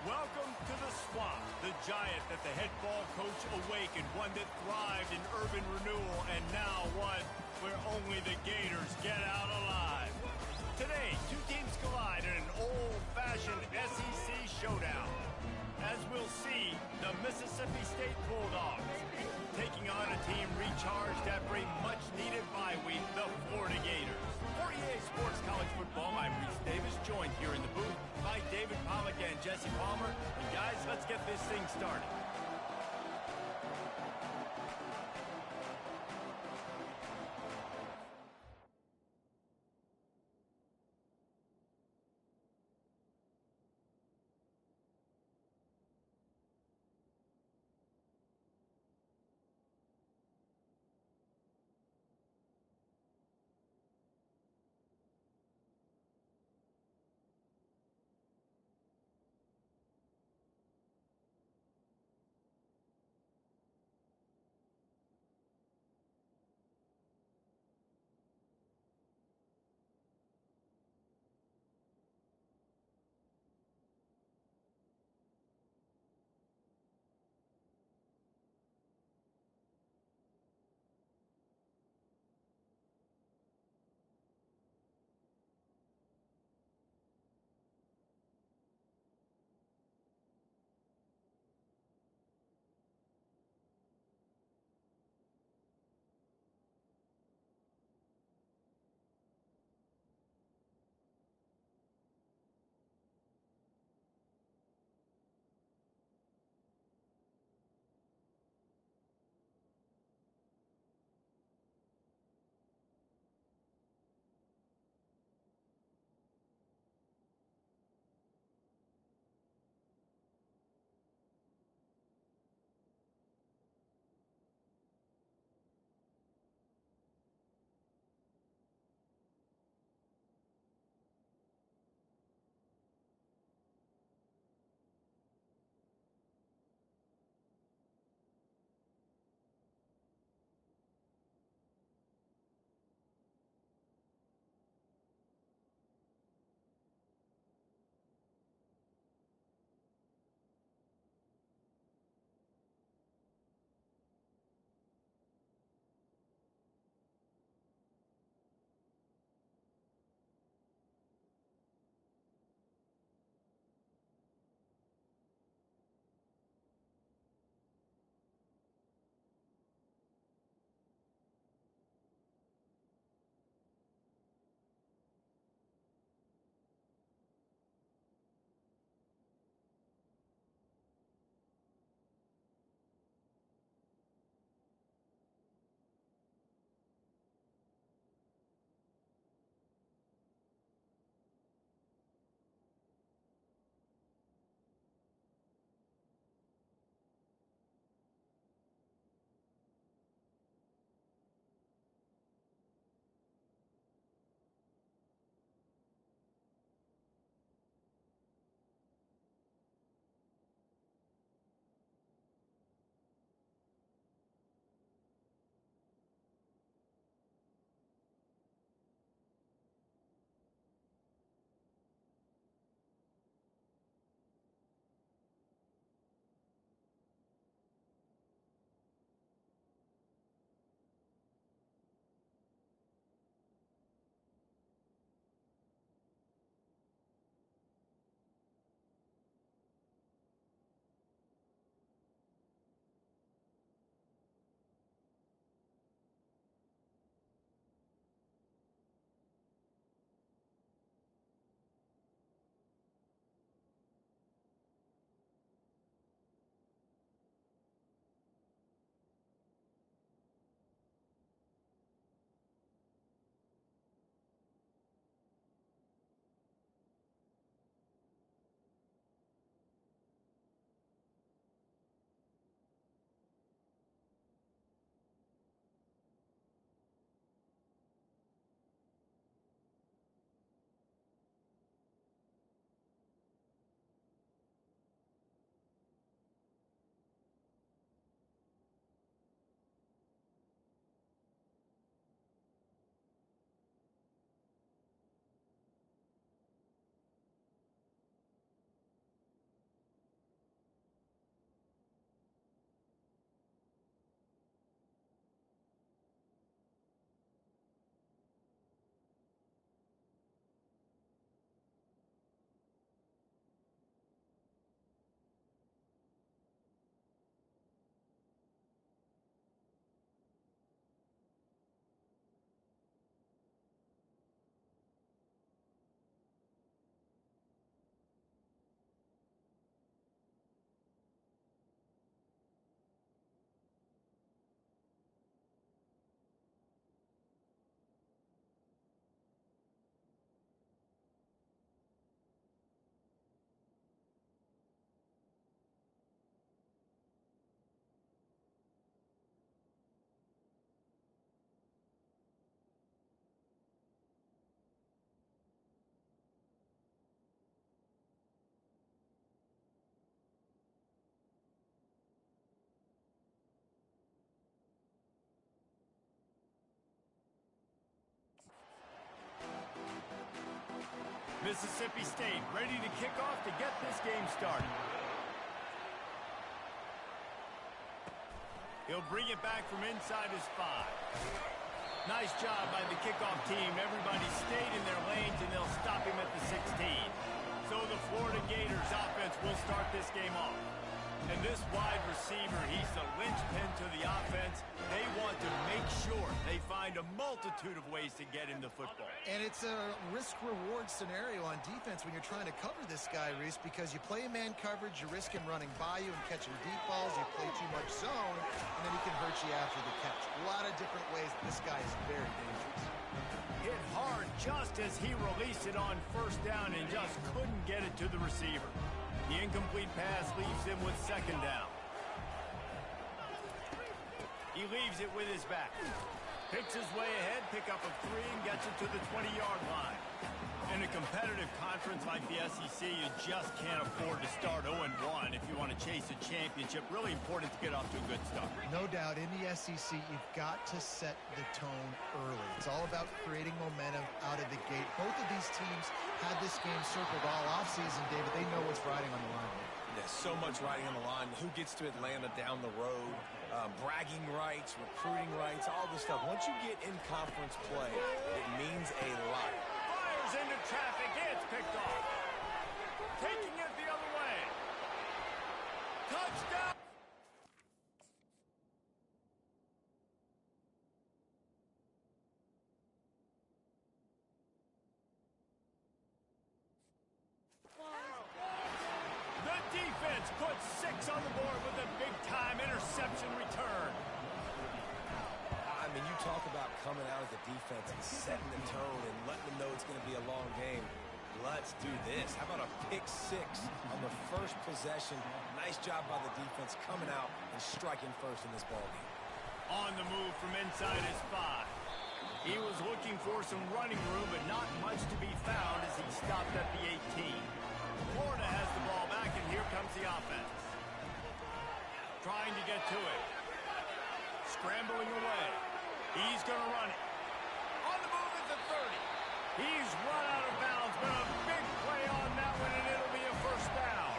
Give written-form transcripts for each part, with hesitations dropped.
Welcome to the Swamp, the giant that the head ball coach awakened, one that thrived in urban renewal, and now one where only the Gators get out alive. Today, two teams collide in an old-fashioned SEC showdown. As we'll see, the Mississippi State Bulldogs taking on a team recharged after a much-needed bye week, the Florida Gators. For EA Sports College Football, I'm Reese Davis, joined here in the booth by David Pollack and Jesse Palmer. And guys, let's get this thing started. Mississippi State ready to kick off to get this game started. He'll bring it back from inside his 5. Nice job by the kickoff team. Everybody stayed in their lanes, and they'll stop him at the 16. So the Florida Gators offense will start this game off. And this wide receiver, he's the linchpin to the offense. They want to make sure they find a multitude of ways to get him the football. And it's a risk-reward scenario on defense when you're trying to cover this guy, Reese, because you play man coverage, you risk him running by you and catching deep balls. You play too much zone, and then he can hurt you after the catch. A lot of different ways. This guy is very dangerous. Hit hard just as he released it on first down and just couldn't get it to the receiver. The incomplete pass leaves him with second down. He leaves it with his back. Picks his way ahead, pick up a 3, and gets it to the 20-yard line. In a competitive conference like the SEC, you just can't afford to start 0-1 if you want to chase a championship. Really important to get off to a good start. No doubt, in the SEC, you've got to set the tone early. It's all about creating momentum out of the gate. Both of these teams had this game circled all offseason, David. They know what's riding on the line. There's so much riding on the line. Who gets to Atlanta down the road, bragging rights, recruiting rights, all this stuff. Once you get in conference play, it means a lot. Fires into traffic. It's picked off. Taking it the other way. Touchdown. The defense puts 6 on the board with a big-time interception return. I mean, you talk about coming out as a defense and setting the tone and letting them know it's going to be a long game. Let's do this. How about a pick 6 on the first possession? Nice job by the defense coming out and striking first in this ballgame. On the move from inside his 5. He was looking for some running room, but not much to be found as he stopped at the 18. Florida has the ball back, and here comes the offense. Trying to get to it. Scrambling away. He's going to run it. On the move at the 30. He's run out of bounds, but a big play on that one, and it'll be a first down.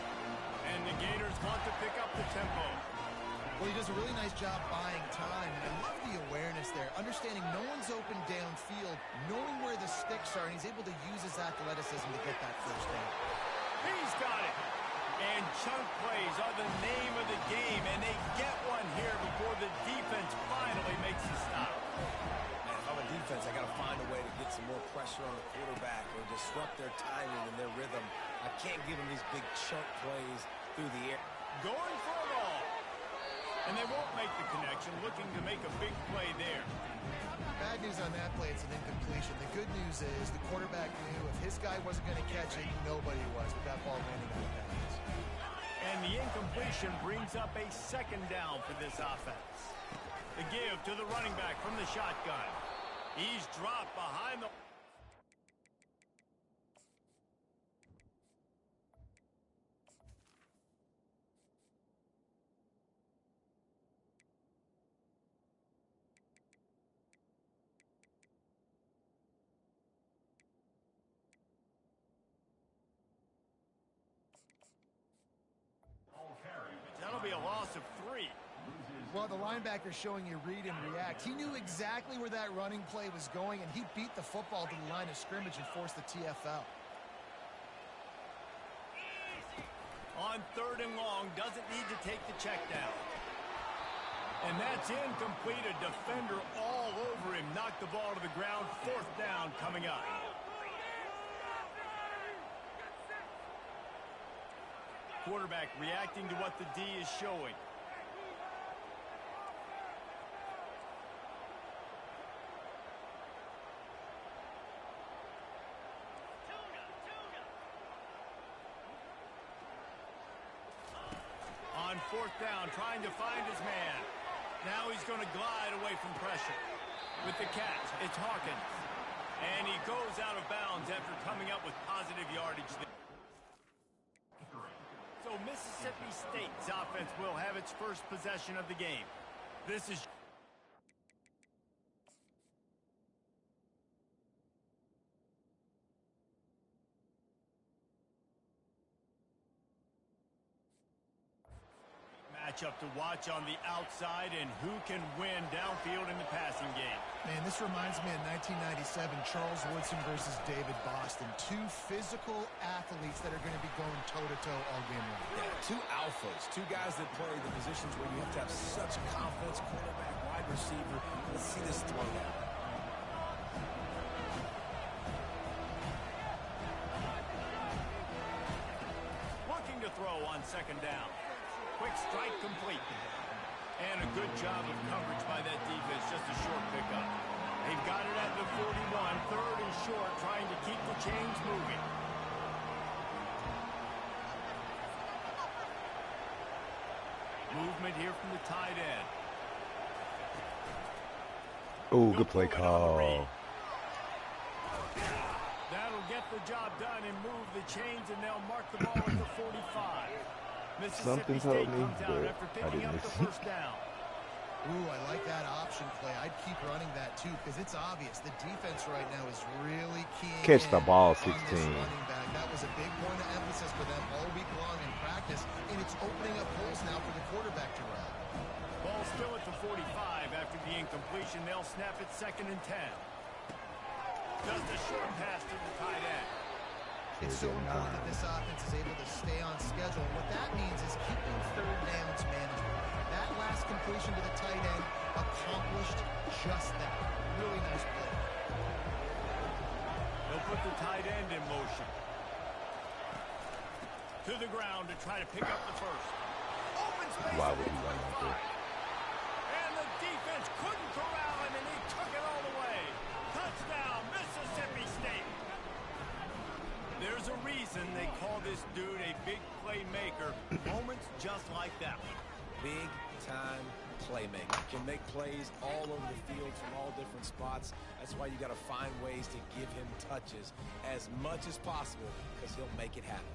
And the Gators want to pick up the tempo. Well, he does a really nice job buying time, and I love the awareness there. Understanding no one's open downfield, knowing where the sticks are, and he's able to use his athleticism to get that first down. He's got it. And chunk plays are the name of the game, and they get one here before the defense finally makes a stop. Man, if I'm a defense, I got to find a way to get some more pressure on the quarterback or disrupt their timing and their rhythm. I can't give them these big chunk plays through the air. Going for it all. And they won't make the connection, looking to make a big play there. Bad news on that play, it's an incompletion. The good news is the quarterback knew if his guy wasn't going to catch it, nobody was with that ball landing out of bounds. And the incompletion brings up a second down for this offense. The give to the running back from the shotgun. He's dropped behind the... That'll be a loss of 3. Well, the linebacker's showing you read and react. He knew exactly where that running play was going, and he beat the football to the line of scrimmage and forced the TFL. On 3rd and long, doesn't need to take the check down. And that's incomplete. A defender all over him. Knocked the ball to the ground. 4th down coming up. Quarterback reacting to what the D is showing. On 4th down, trying to find his man. Now he's going to glide away from pressure. With the catch, it's Hawkins. And he goes out of bounds after coming up with positive yardage there. So Mississippi State's offense will have its first possession of the game. This is... matchup to watch on the outside and who can win downfield in the passing game. Man, this reminds me of 1997, Charles Woodson versus David Boston. Two physical athletes that are going to be going toe-to-toe all game long. Yeah, two alphas, two guys that play the positions where you have to have such confidence, quarterback, wide receiver. Let's see this throw now. Looking to throw on second down. Quick strike complete. And a good job of coverage by that defense, just a short pickup. They've got it at the 41, third and short, trying to keep the chains moving. Movement here from the tight end. Oh, good play call. That'll get the job done and move the chains, and they'll mark the ball at the 45. Mississippi State comes out after picking up the first down. Ooh, I like that option play. I'd keep running that too because it's obvious the defense right now is really key. Catch the ball, 16. That was a big point of emphasis for them all week long in practice, and it's opening up holes now for the quarterback to run. Ball still at the 45 after the incompletion. They'll snap it 2nd and 10. Just a short pass to the tight end. It's so important that this offense is able to stay on schedule. What that means is keeping third downs manageable. That last completion to the tight end accomplished just that. Really nice play. They'll put the tight end in motion. To the ground to try to pick up the first. Open space. Why would he run like that? And the defense couldn't corral him, and he took it all the way. Touchdown, Mississippi State. There's a reason they call this dude a big playmaker. Moments just like that one. Big-time playmaker. Can make plays all over the field from all different spots. That's why you got to find ways to give him touches as much as possible because he'll make it happen.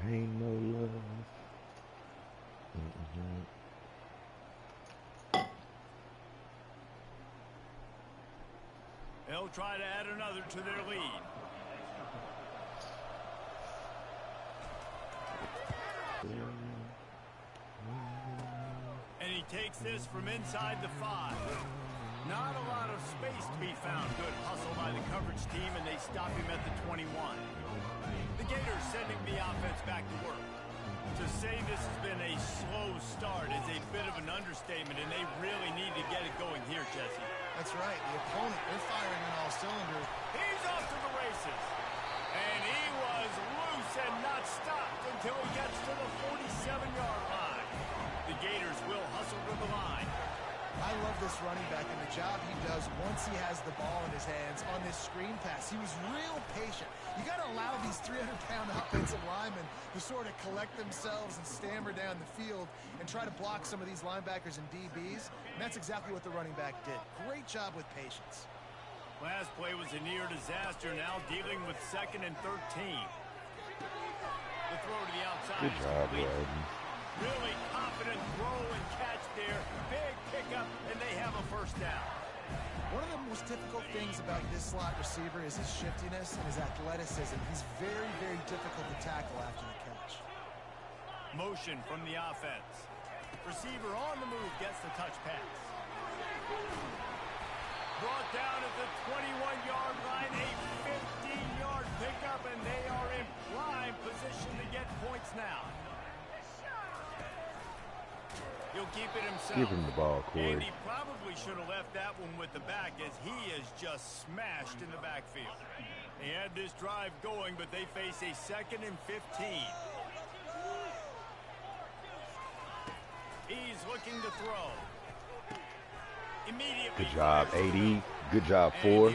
Ain't no love. They'll try to add another to their lead. And he takes this from inside the 5. Not a lot of space to be found. Good hustle by the coverage team, and they stop him at the 21. The Gators sending the offense back to work. To say this has been a slow start is a bit of an understatement, and they really need to get it going here, Jesse. That's right. The opponent, they're firing on all cylinders. He's off to the races. And he was loose and not stopped until he gets to the 47-yard line. The Gators will hustle to the line. I love this running back and the job he does once he has the ball in his hands on this screen pass. He was real patient. You got to allow these 300-pound offensive linemen to sort of collect themselves and stammer down the field and try to block some of these linebackers and DBs. And that's exactly what the running back did. Great job with patience. Last play was a near disaster. Now dealing with 2nd and 13. The throw to the outside. Good job, Rodney. Really confident throw and catch there. Big pickup, and they have a first down. One of the most difficult things about this slot receiver is his shiftiness and his athleticism. He's very, very difficult to tackle after the catch. Motion from the offense. Receiver on the move gets the touch pass. Brought down at the 21-yard line, a 15-yard pickup, and they are in prime position to get points now. He'll keep it himself. Give him the ball, Corey. And he probably should have left that one with the back as he is just smashed in the backfield. They had this drive going, but they face a 2nd and 15. He's looking to throw. Immediately. Good job, 80. Good job, 4.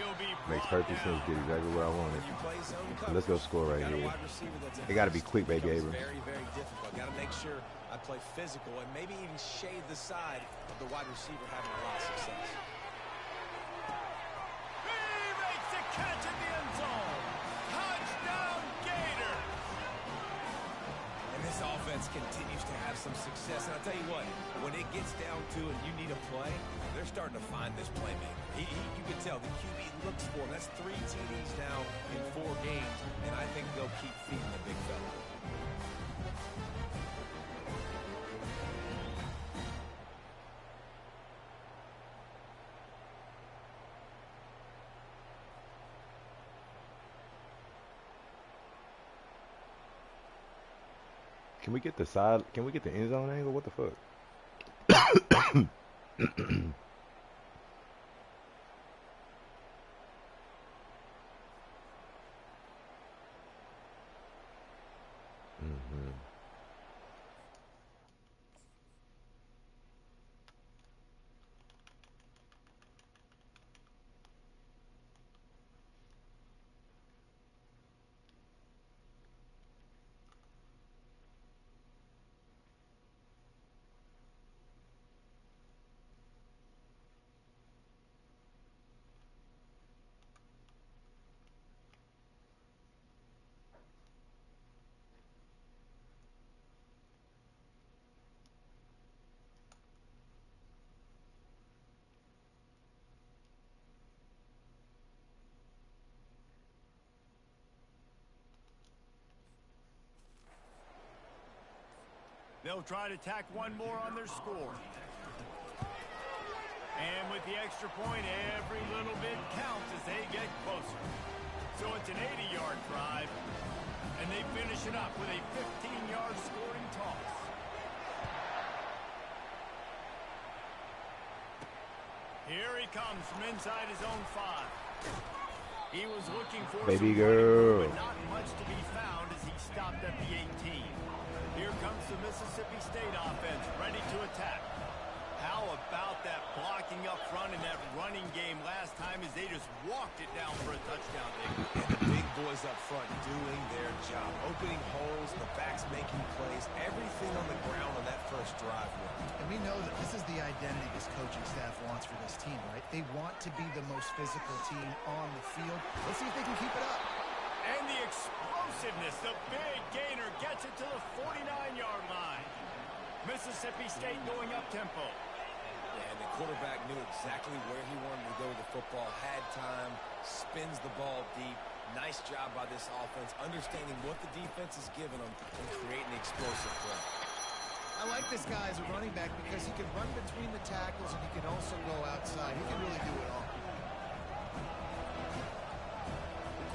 Makes perfect sense. Get exactly what I wanted. Let's go score right here. They got to be quick, baby Abrams. Very, very difficult. Got to make sure I play physical and maybe even shade the side of the wide receiver having a lot of success. He makes the catch in the end zone. Touchdown, Gator. And this offense defense continues to have some success. And I'll tell you what, when it gets down to it, you need a play, they're starting to find this playmaker. You can tell the QB looks for him. That's 3 TDs now in 4 games, and I think they'll keep feeding the big fella. Can we get the side? Can we get the end zone angle? What the fuck? They'll try to tack one more on their score. And with the extra point, every little bit counts as they get closer. So it's an 80-yard drive, and they finish it up with a 15-yard scoring toss. Here he comes from inside his own 5. He was looking for baby some girl, but not much to be found as he stopped at the 18. Here comes the Mississippi State offense, ready to attack. How about that blocking up front in that running game last time as they just walked it down for a touchdown, Dick? And the big boys up front doing their job, opening holes, the backs making plays, everything on the ground on that first drive worked. And we know that this is the identity this coaching staff wants for this team, right? They want to be the most physical team on the field. Let's see if they can keep it up. And the explosiveness, the big gainer gets it to the 49-yard line. Mississippi State going up-tempo. Yeah, and the quarterback knew exactly where he wanted to go with the football, had time, spins the ball deep. Nice job by this offense, understanding what the defense is giving them and creating the explosive play. I like this guy as a running back because he can run between the tackles and he can also go outside. He can really do it all.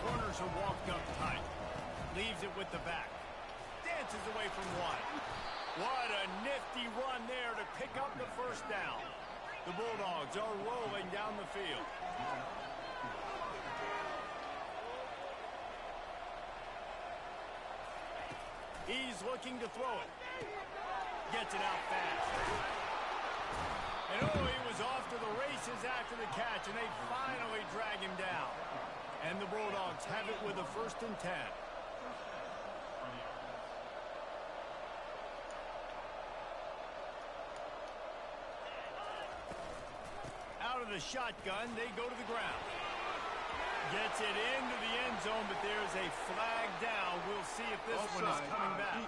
Corners are walked up tight. Leaves it with the back. Dances away from one. What a nifty run there to pick up the first down. The Bulldogs are rolling down the field. He's looking to throw it. Gets it out fast. And oh, he was off to the races after the catch, and they finally drag him down. And the Bulldogs have it with a 1st and 10. Out of the shotgun, they go to the ground. Gets it into the end zone, but there's a flag down. We'll see if this one is coming back.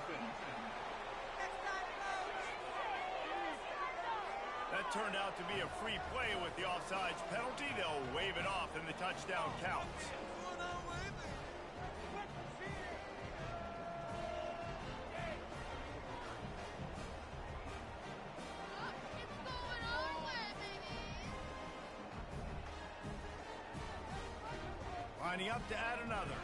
That turned out to be a free play with the offsides penalty. They'll wave it off and the touchdown counts. Lining up to add another.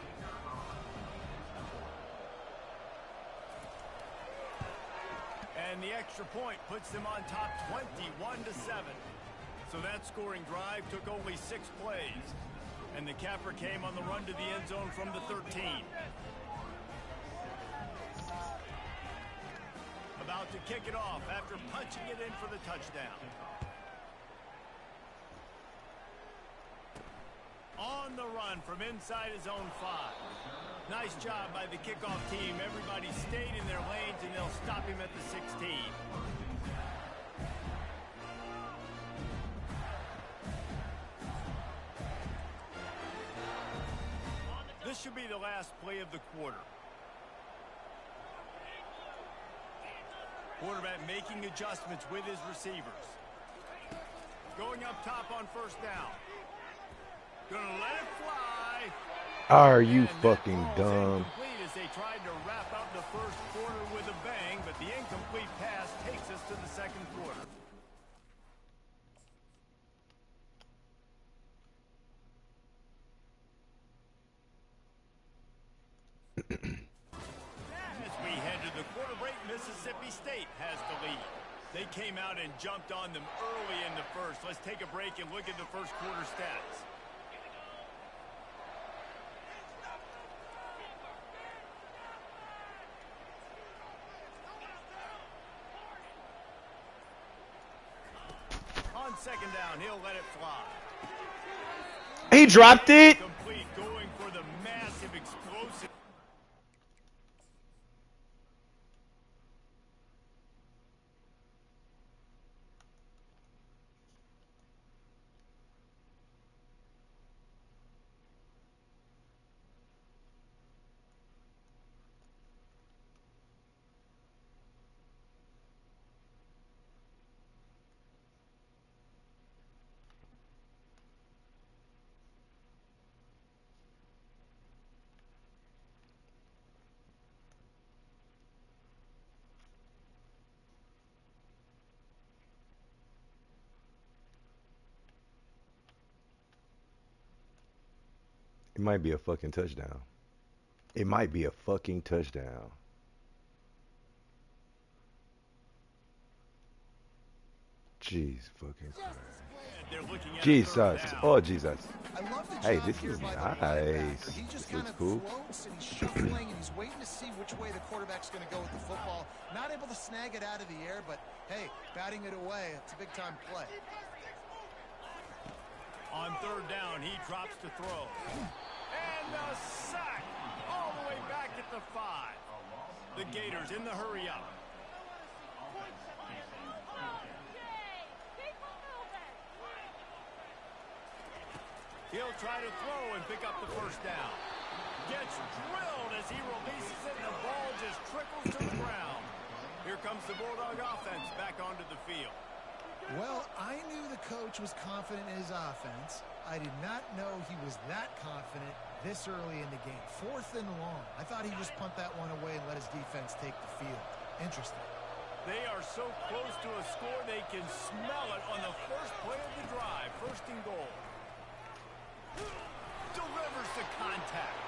And the extra point puts them on top 21-7. So that scoring drive took only 6 plays. And the capper came on the run to the end zone from the 13. About to kick it off after punching it in for the touchdown. On the run from inside his own 5. Nice job by the kickoff team. Everybody stayed in their lanes, and they'll stop him at the 16. This should be the last play of the quarter. Quarterback making adjustments with his receivers. Going up top on first down. Gonna let it fly. Are you fucking dumb? As they tried to wrap up the first quarter with a bang, but the incomplete pass takes us to the second quarter. As we head to the quarter break, Mississippi State has the lead. They came out and jumped on them early in the first. Let's take a break and look at the first quarter stats. On second down, he'll let it fly. He dropped it. Complete, going for the massive explosive. It might be a fucking touchdown. It might be a fucking touchdown. Jeez fucking Christ. Jesus. Oh, Jesus. Hey, this is nice. This looks cool. Floats and he's shuffling and he's waiting to see which way the quarterback's going to go with the football. Not able to snag it out of the air, but hey, batting it away, it's a big-time play. On third down, he drops to throw. And a sack all the way back at the 5. The Gators in the hurry-up. He'll try to throw and pick up the first down. Gets drilled as he releases it, and the ball just trickles to the ground. Here comes the Bulldog offense back onto the field. Well, I knew the coach was confident in his offense. I did not know he was that confident this early in the game. 4th and long. I thought he'd just punt that one away and let his defense take the field. Interesting. They are so close to a score they can smell it on the first play of the drive. 1st and goal. Delivers the contact.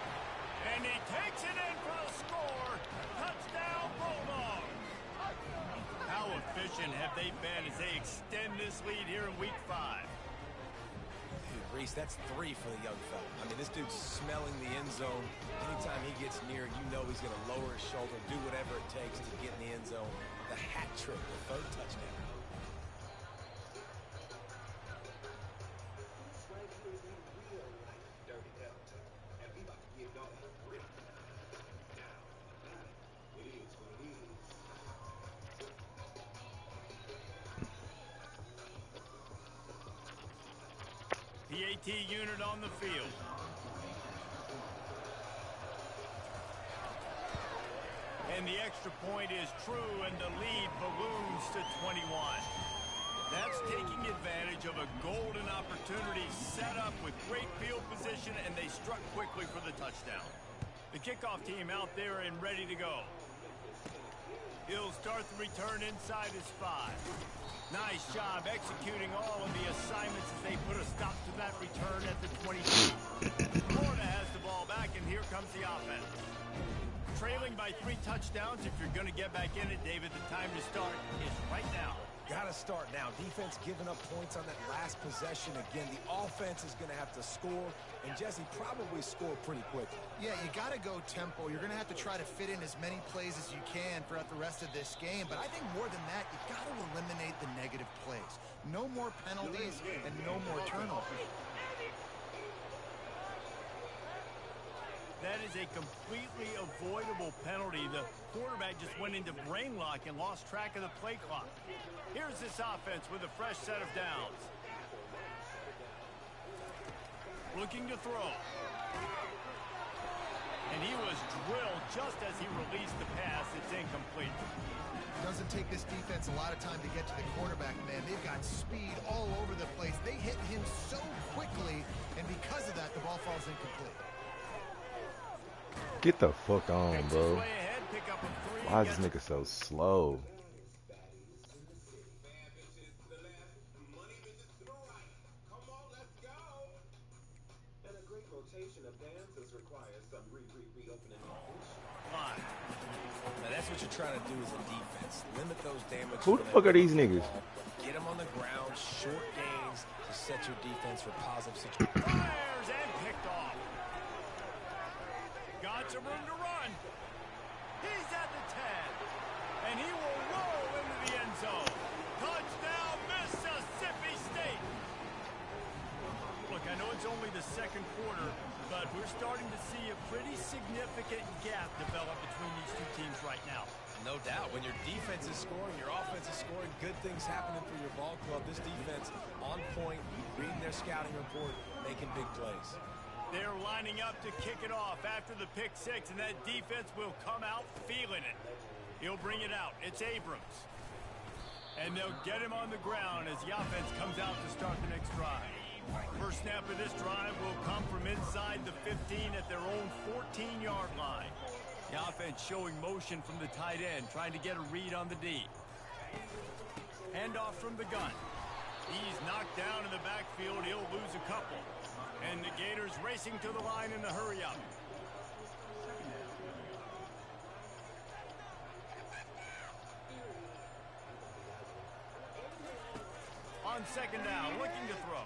And he takes it in for the score. Touchdown, Bulldogs. How efficient have they been as they extend this lead here in week 5? Dude, Reese, that's 3 for the young fella. I mean, this dude's smelling the end zone. Anytime he gets near, you know he's going to lower his shoulder, do whatever it takes to get in the end zone. The hat trick, the 3rd touchdown. The AT unit on the field. And the extra point is true, and the lead balloons to 21. That's taking advantage of a golden opportunity set up with great field position, and they struck quickly for the touchdown. The kickoff team out there and ready to go. He'll start the return inside his 5. Nice job executing all of the assignments as they put a stop to that return at the 22. Florida has the ball back, and here comes the offense. Trailing by 3 touchdowns. If you're going to get back in it, David, the time to start is right now. Got to start now. Defense giving up points on that last possession. Again, the offense is going to have to score, and Jesse probably score pretty quickly. Yeah, you got to go tempo. You're going to have to try to fit in as many plays as you can throughout the rest of this game. But I think more than that, you got to eliminate the negative plays. No more penalties and no more turnovers. That is a completely avoidable penalty. The quarterback just went into brain lock and lost track of the play clock. Here's this offense with a fresh set of downs. Looking to throw. And he was will just as he released the pass. It's incomplete. Doesn't take this defense a lot of time to get to the quarterback, man. They've got speed all over the place. They hit him so quickly, and because of that, the ball falls incomplete. Get the fuck on, bro. Why is this nigga so slow? That's what you're trying to do as a defense. Limit those damage. Who the fuck are these niggas? Get them on the ground, short gains to set your defense for positive situations. Fires and picked off. Got some room to run. He's at the 10. And he will roll into the end zone. Touchdown, Mississippi State. Look, I know it's only the second quarter, but we're starting to see a pretty significant gap develop between these two teams right now. No doubt. When your defense is scoring, your offense is scoring, good things happening for your ball club. This defense on point, reading their scouting report, making big plays. They're lining up to kick it off after the pick six, and that defense will come out feeling it. He'll bring it out. It's Abrams. And they'll get him on the ground as the offense comes out to start the next drive. First snap of this drive will come from inside the 15 at their own 14-yard line. The offense showing motion from the tight end, trying to get a read on the D. Handoff from the gun. He's knocked down in the backfield. He'll lose a couple. And the Gators racing to the line in the hurry up. On second down, looking to throw.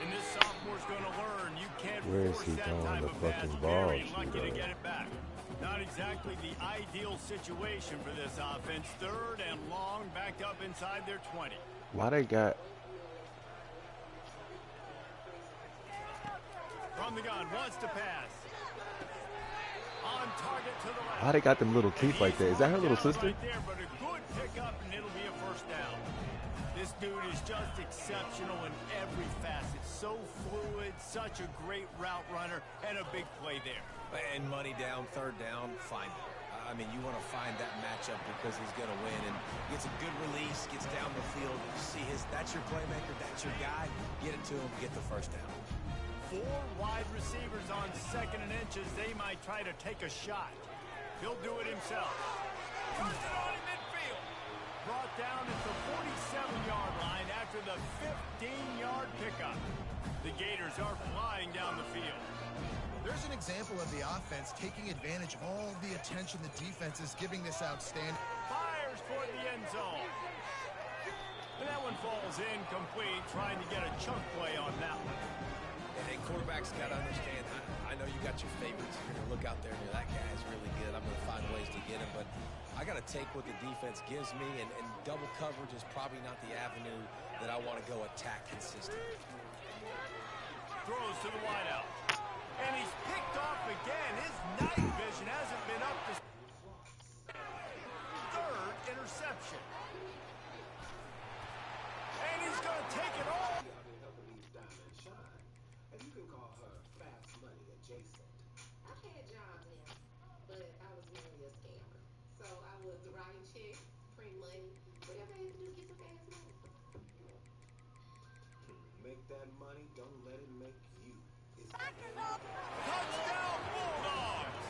And this sophomore's going to learn you can't force that type of pass. Very lucky to get it back. Not exactly the ideal situation for this offense. Third and long, backed up inside their 20. Why they got... From the gun, wants to pass. On target to the left. Why they got them little teeth like that? Is that her little sister? Right there, but a good pickup, and it'll be a first down. This dude is just exceptional in every facet. So fluid, such a great route runner, and a big play there. And money down, third down, find it. I mean, you want to find that matchup because he's going to win. And gets a good release, gets down the field. You see that's your playmaker, that's your guy. Get it to him, get the first down. 4 wide receivers on second and inches. They might try to take a shot. He'll do it himself. Puts it on in midfield. Brought down at the 47-yard line after the 15-yard pickup. The Gators are flying down the field. There's an example of the offense taking advantage of all the attention the defense is giving this outstanding. Fires toward the end zone. And that one falls incomplete, trying to get a chunk play on that one. Hey, quarterbacks got to understand, I know you got your favorites. You're going to look out there and that guy's really good. I'm going to find ways to get him, but I got to take what the defense gives me, and double coverage is probably not the avenue that I want to go attack consistently. Throws to the wideout. And he's picked off again. His night vision hasn't been up to third interception. And he's going to take it all. Touchdown, Bulldogs!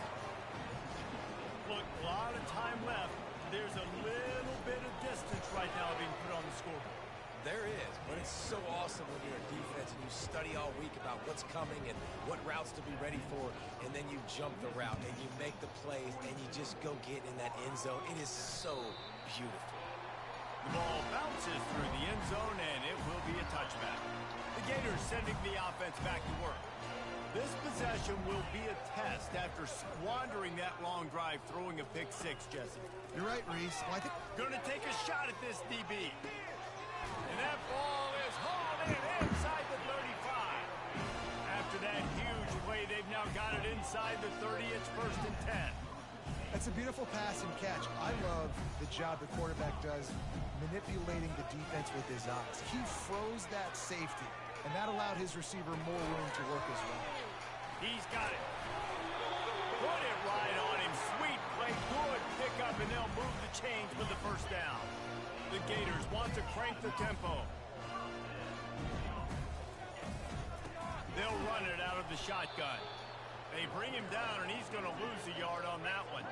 Look, a lot of time left. There's a little bit of distance right now being put on the scoreboard. There is, but it's so awesome when you're a defense and you study all week about what's coming and what routes to be ready for, and then you jump the route and you make the plays and you just go get in that end zone. It is so beautiful. The ball bounces through the end zone, and it will be a touchback. The Gators sending the offense back to work. This possession will be a test after squandering that long drive, throwing a pick six, Jesse. You're right, Reese. Well, I think going to take a shot at this DB. And that ball is hauled in inside the 35. After that huge play, they've now got it inside the 30. It's first and 10. That's a beautiful pass and catch. I love the job the quarterback does manipulating the defense with his eyes. He froze that safety, and that allowed his receiver more room to work as well. He's got it. first down. The Gators want to crank the tempo. They'll run it out of the shotgun. They bring him down, and he's going to lose a yard on that one.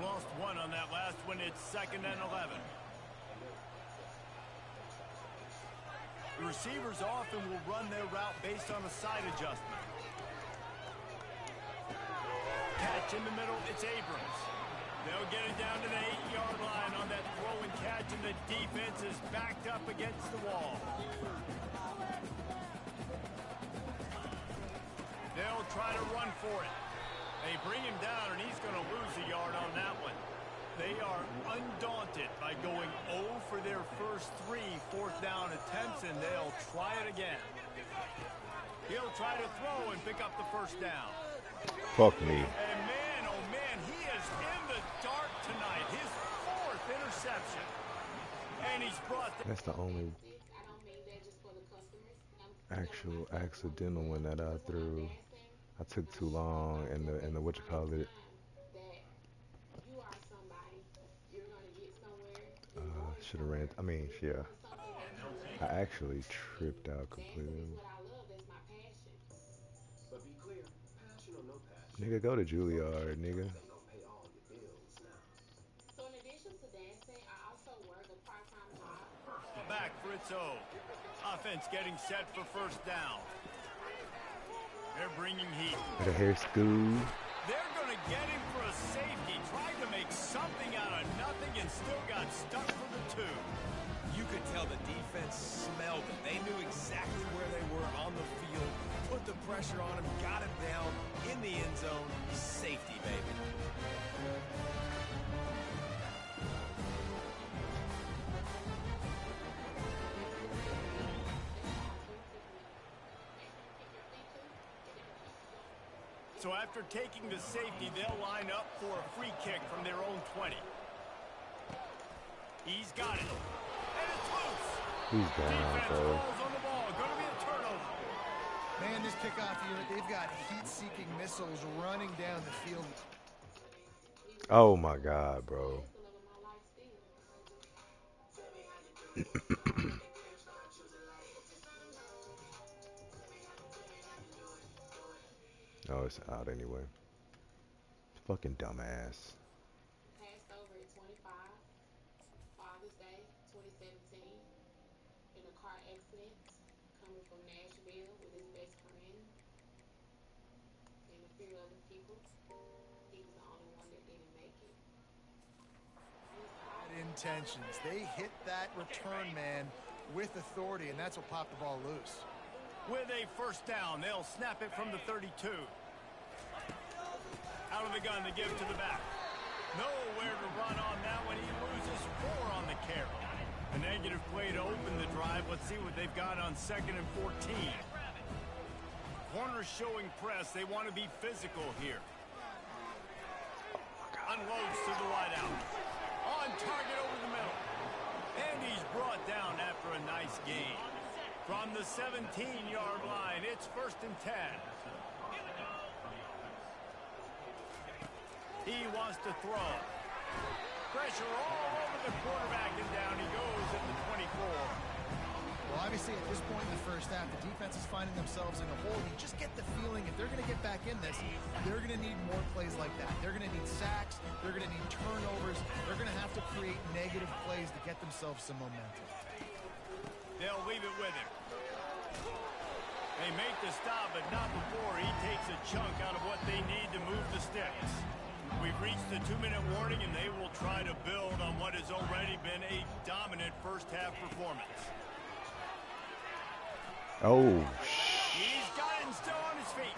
Lost one on that last one. It's 2nd and 11. The receivers often will run their route based on a side adjustment. Catch in the middle, it's Abrams. They'll get it down to the 8-yard line on that throw and catch, and the defense is backed up against the wall. They'll try to run for it. They bring him down, and he's going to lose a yard on that one. They are undaunted by going 0 for their first 3 fourth down attempts, and they'll try it again. He'll try to throw and pick up the first down. Fuck me. And man, oh man, he is in the dark tonight. His 4th interception. And he's brought... That's the only actual accidental one that I threw. I took too long, and the what you call it. Should have ran. I mean, yeah. I actually tripped out completely. Nigga, go to Juilliard, nigga. Back for its own. Offense getting set for first down. They're bringing heat. The hair school. They're going to get him for a safety. Tried to make something out of nothing and still got stuck for the 2. You could tell the defense smelled it. They knew exactly where they were on the field, put the pressure on him, got him down in the end zone. Safety, baby. So after taking the safety, they'll line up for a free kick from their own 20. He's got it. And it's loose. He's down, Defense bro. falls on the ball. Going to be a turnover. Man, this kickoff unit, they've got heat-seeking missiles running down the field. Oh my God, bro. Oh, it's out anyway. Fucking dumbass. Passed over at 25, Father's Day, 2017, in a car accident, coming from Nashville with his best friend and a few other people. He was the only one that didn't make it. Intentions. They hit that return man with authority, and that's what popped the ball loose. With a first down, they'll snap it from the 32. Out of the gun to give to the back. Nowhere to run on that one. He loses 4 on the carry. A negative play to open the drive. Let's see what they've got on 2nd and 14. Corners showing press. They want to be physical here. Unloads to the wideout. On target over the middle. And he's brought down after a nice gain. From the 17-yard line, it's 1st and 10. He wants to throw. Pressure all over the quarterback, and down he goes at the 24. Well, obviously, at this point in the first half, the defense is finding themselves in a hole. You just get the feeling if they're going to get back in this, they're going to need more plays like that. They're going to need sacks. They're going to need turnovers. They're going to have to create negative plays to get themselves some momentum. They'll leave it with him. They make the stop, but not before he takes a chunk out of what they need to move the sticks. We've reached the 2-minute warning, and they will try to build on what has already been a dominant first-half performance. Oh, He's got him still on his feet.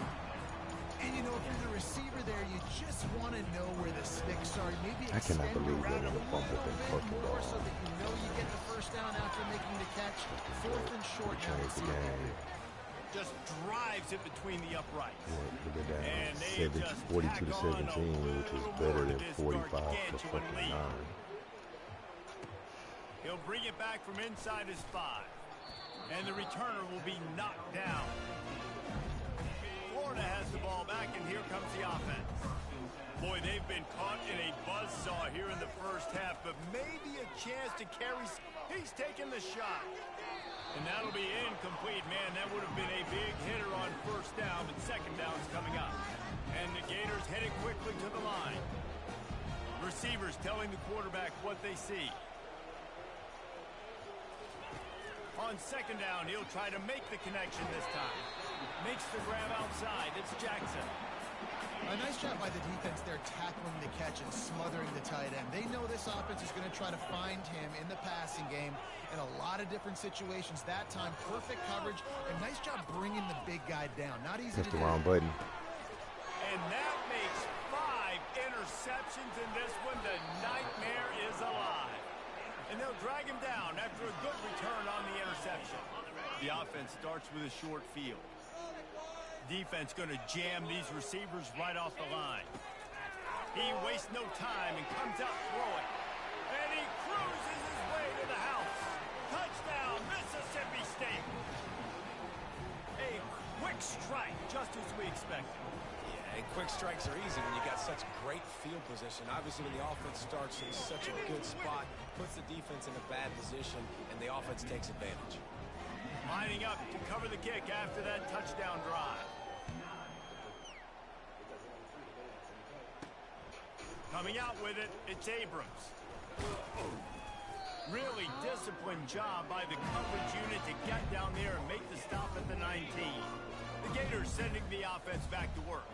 And, you know, if you're the receiver there, you just want to know where the sticks are. Maybe I cannot extend believe your route they're a gonna bump little up and bit fucking more ball. so that you know you get the first down after making the catch. 4th and short now. Change the game. Just drives it between the uprights. Look at that. And they 42 to 17, which is better than 45 to fucking 9. He'll bring it back from inside his 5. And the returner will be knocked down. Florida has the ball back, and here comes the offense. Boy, they've they've been caught in a buzzsaw here in the first half, but maybe a chance to carry. He's taking the shot. And that'll be incomplete. Man, that would have been a big hitter on first down, but second down's coming up. And the Gators heading quickly to the line. Receivers telling the quarterback what they see. On second down, he'll try to make the connection this time. Makes the grab outside. It's Jackson. A nice job by the defense there tackling the catch and smothering the tight end. They know this offense is going to try to find him in the passing game in a lot of different situations. That time, perfect coverage, and nice job bringing the big guy down. Not easy to do. That's the wrong button. And that makes 5 interceptions in this one. The nightmare is alive. And they'll drag him down after a good return on the interception. The offense starts with a short field. Defense going to jam these receivers right off the line. He wastes no time and comes out throwing. And he cruises his way to the house. Touchdown, Mississippi State. A quick strike, just as we expected. Yeah, and quick strikes are easy when you got such great field position. Obviously, when the offense starts in such a good spot, puts the defense in a bad position, and the offense takes advantage. Lining up to cover the kick after that touchdown drive. Coming out with it, it's Abrams. Really disciplined job by the coverage unit to get down there and make the stop at the 19. The Gators sending the offense back to work.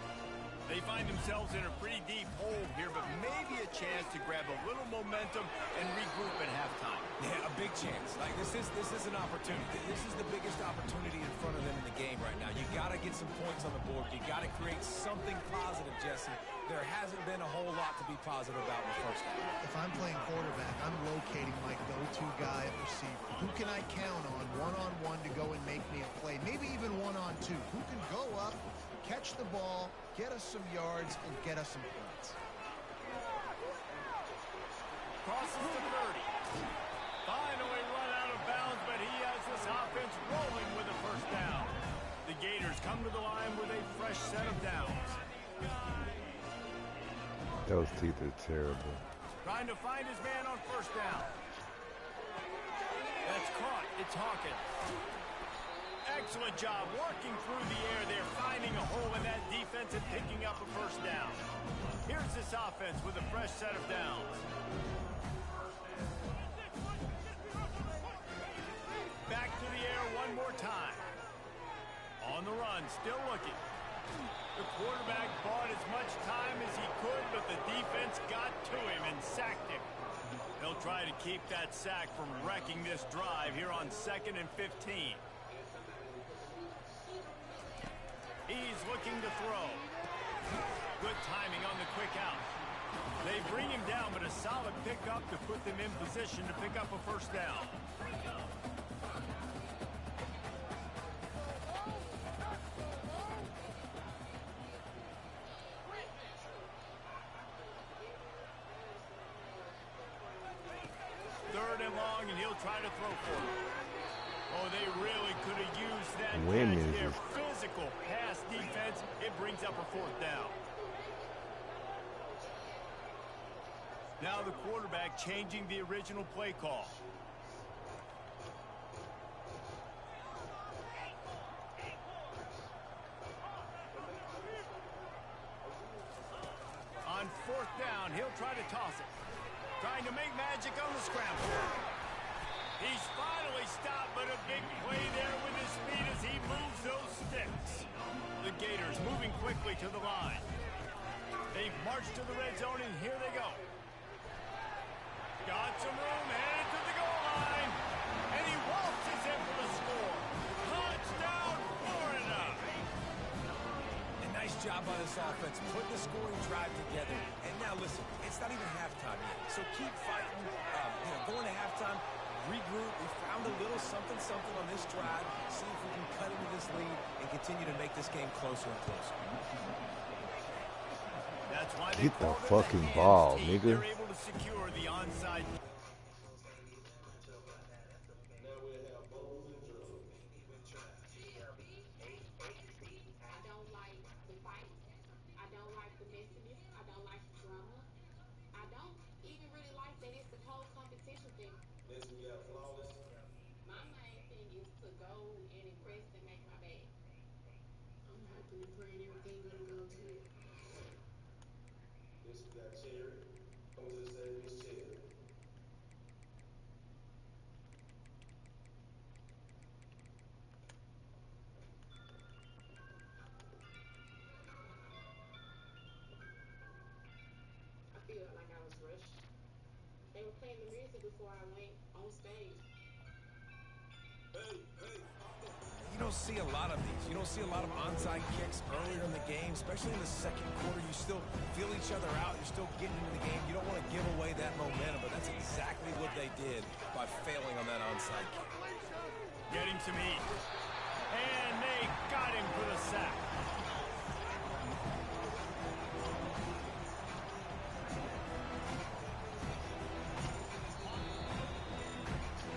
They find themselves in a pretty deep hole here, but maybe a chance to grab a little momentum and regroup at halftime. Yeah, a big chance. Like this is an opportunity. This is the biggest opportunity in front of them in the game right now. You got to get some points on the board. You got to create something positive, Jesse. There hasn't been a whole lot to be positive about in the first half. If I'm playing quarterback, I'm locating my go-to guy at receiver. Who can I count on one-on-one to go and make me a play? Maybe even one-on-two. Who can go up, catch the ball, get us some yards, and get us some points? Crosses to 30. Finally run out of bounds, but he has this offense rolling with a first down. The Gators come to the line with a fresh set of downs. Those teeth are terrible. Trying to find his man on first down. That's caught. It's Hawkins. Excellent job working through the air there, finding a hole in that defense and picking up a first down. Here's this offense with a fresh set of downs. Back to the air one more time. On the run, still looking. The quarterback bought as much time as he could, but the defense got to him and sacked him. They'll try to keep that sack from wrecking this drive here on 2nd and 15. He's looking to throw. Good timing on the quick out. They bring him down, but a solid pickup to put them in position to pick up a first down. Third and long, and he'll try to throw for it. Oh, they really could have used that catch there. Physical pass defense. It brings up a fourth down. Now the quarterback changing the original play call. On fourth down, he'll try to toss it. Trying to make magic on the scramble. He's finally stopped, but a big play there with his speed as he moves those sticks. The Gators moving quickly to the line. They've marched to the red zone, and here they go. Got some room, headed to the goal line. And he waltzes in for the score. Touchdown, Florida. A nice job by this offense, putting the scoring drive together. And now listen, it's not even halftime yet. So keep fighting, going to halftime. Regroup. We found a little something on this drive. See if we can cut into this lead and continue to make this game closer and closer. That's why get the fucking ball, nigga. They're able to secure the onside. I don't like the fight. I don't like the messiness. I don't like the drama. that it's the whole competition thing. Next we got flawless. My main thing is to go and impress and make my bag. I'm hoping and praying everything gonna go good. Next we got Cherry. Come to the stage, Ms.Tate. I feel like I was rushed. They were playing the music before I went on stage. You don't see a lot of these. You don't see a lot of onside kicks earlier in the game, especially in the second quarter. You still feel each other out. You're still getting into the game. You don't want to give away that momentum, but that's exactly what they did by failing on that onside kick. Getting some heat. And they got him for the sack.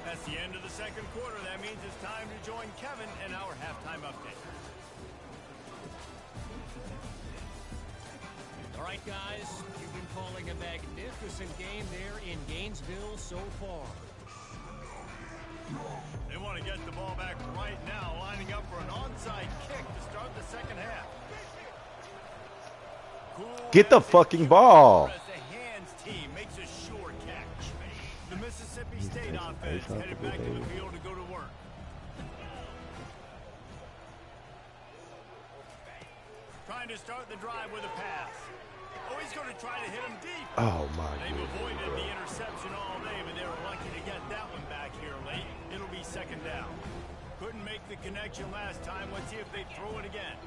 That's the end of the second quarter. That means it's time to join Kevin in our halftime update. All right, guys, you've been calling a magnificent game there in Gainesville so far. They want to get the ball back right now, lining up for an onside kick to start the second half. Cool. Get the fucking ball. As the hands team makes a sure catch. The Mississippi State offense headed back to the field to go to work. Trying to start the drive with a pass. Oh, he's going to try to hit him deep. Oh, my They've goodness, avoided bro. the interception all day, but they were lucky to get that one back here late. It'll be second down. Couldn't make the connection last time. Let's see if they throw it again.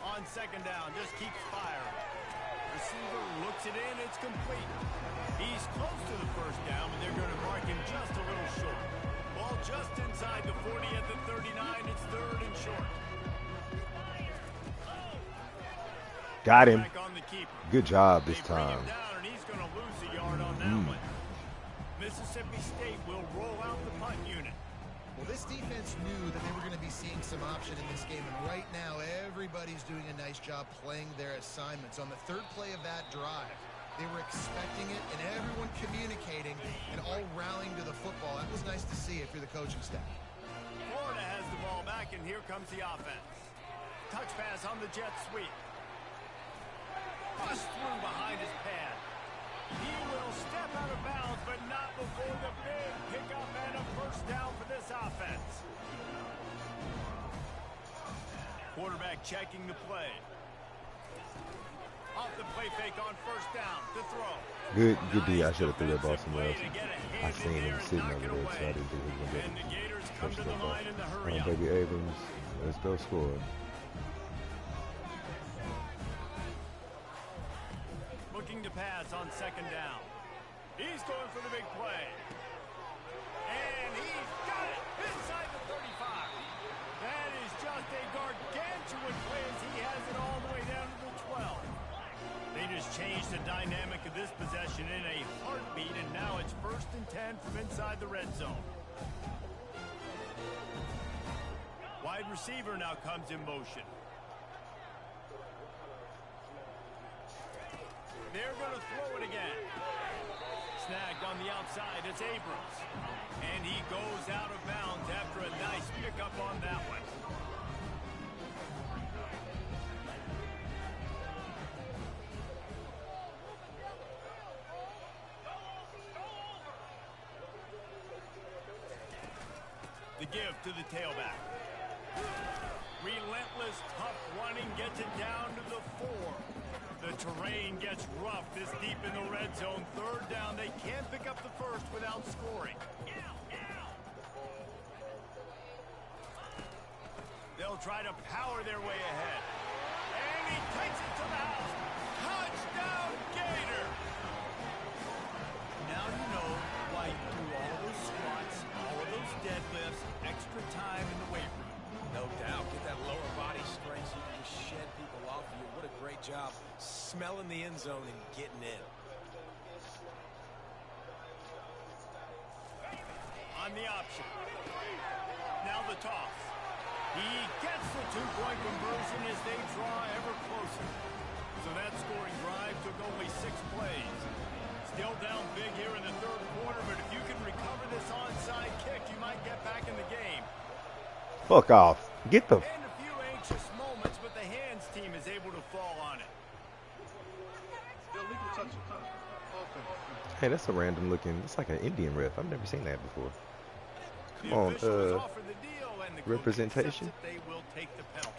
On second down, just keeps firing. Receiver looks it in, it's complete. He's close to the first down, but they're going to mark him just a little short. Ball just inside the 40 at the 39. It's third and short. Got him. Back on the keeper. Good job this They bring time. him down, and he's going to lose a yard on that one. Mississippi State will roll out the punt unit. Well, this defense knew that they were going to be seeing some option in this game, and right now everybody's doing a nice job playing their assignments. On the third play of that drive, they were expecting it, and everyone communicating and all rallying to the football. That was nice to see if you're the coaching staff. Florida has the ball back, and here comes the offense. Touch pass on the jet sweep. Bust through behind his pad. He will step out of bounds, but not before the big pickup and a first down for this offense. Quarterback checking the play. Off the play fake on first down to throw. Good D. I should have threw that ball somewhere else. Way to get a I hand seen in him there sitting and knock over it there, so I away. didn't think he was going to And the get Gators it. come to the line in the hurry up. Baby Abrams, let's go score. Looking to pass on second down. He's going for the big play. And he's got it inside the 35. That is just a gargantuan play as he has it all the way down to the 12. They just changed the dynamic of this possession in a heartbeat, and now it's 1st and 10 from inside the red zone. Wide receiver now comes in motion. They're going to throw it again. Snagged on the outside, it's Abrams. And he goes out of bounds after a nice pickup on that one. The give to the tailback. Relentless, tough running gets it down to the 4. The terrain gets rough this deep in the red zone. Third down, they can't pick up the first without scoring. They'll try to power their way ahead. And he takes it to the house. Touchdown, Gator! Now you know why you do all of those squats, all of those deadlifts, extra time in the weight room. No doubt. Get that lower body strength so you can shed people off of you. What a great job smelling the end zone and getting in. On the option. Now the toss. He gets the 2-point conversion as they draw ever closer. So that scoring drive took only 6 plays. Still down big here in the third quarter, but if you can recover this onside kick, you might get back in the game. Fuck off. Get the... And a few anxious moments, but the hands team is able to fall on it. Hey, that's a random looking... It's like an Indian ref. I've never seen that before. Come on, representation. They will take the penalty.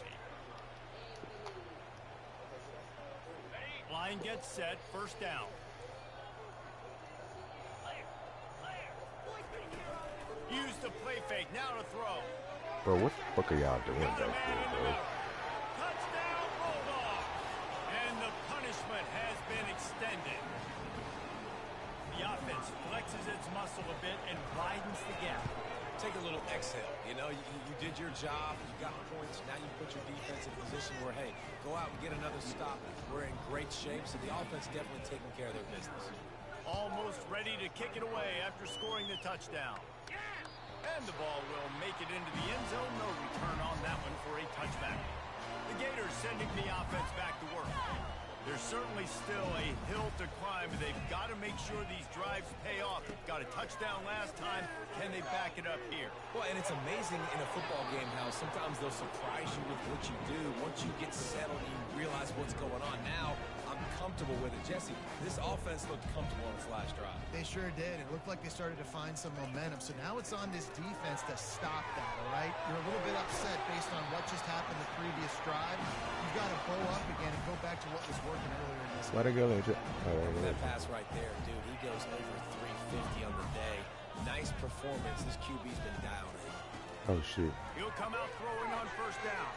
Line gets set, first down. Use the play fake, now to throw. Bro, what the fuck are y'all doing back there, bro? Touchdown, Bulldogs! And the punishment has been extended. The offense flexes its muscle a bit and widens the gap. Take a little exhale. You know, you did your job. You got points. Now you put your defense in a position where, hey, go out and get another stop. We're in great shape, so the offense definitely taking care of their business. Almost ready to kick it away after scoring the touchdown. And the ball will make it into the end zone. No return on that one for a touchback. The Gators sending the offense back to work. There's certainly still a hill to climb, but they've got to make sure these drives pay off. Got a touchdown last time. Can they back it up here? Well, and it's amazing in a football game how sometimes they'll surprise you with what you do. Once you get settled, you realize what's going on. Now, I'm comfortable with it. Jesse, this offense looked comfortable on its last drive. They sure did. It looked like they started to find some momentum. So now it's on this defense to stop that, all right? You're a little bit upset based on what just happened the previous drive. You've got to bow up again and go back to what was working earlier in this. Let it go, Legend. That pass right there, dude, he goes over 350 on the day. Nice performance. This QB's been down. Oh, shit. He'll come out throwing on first down.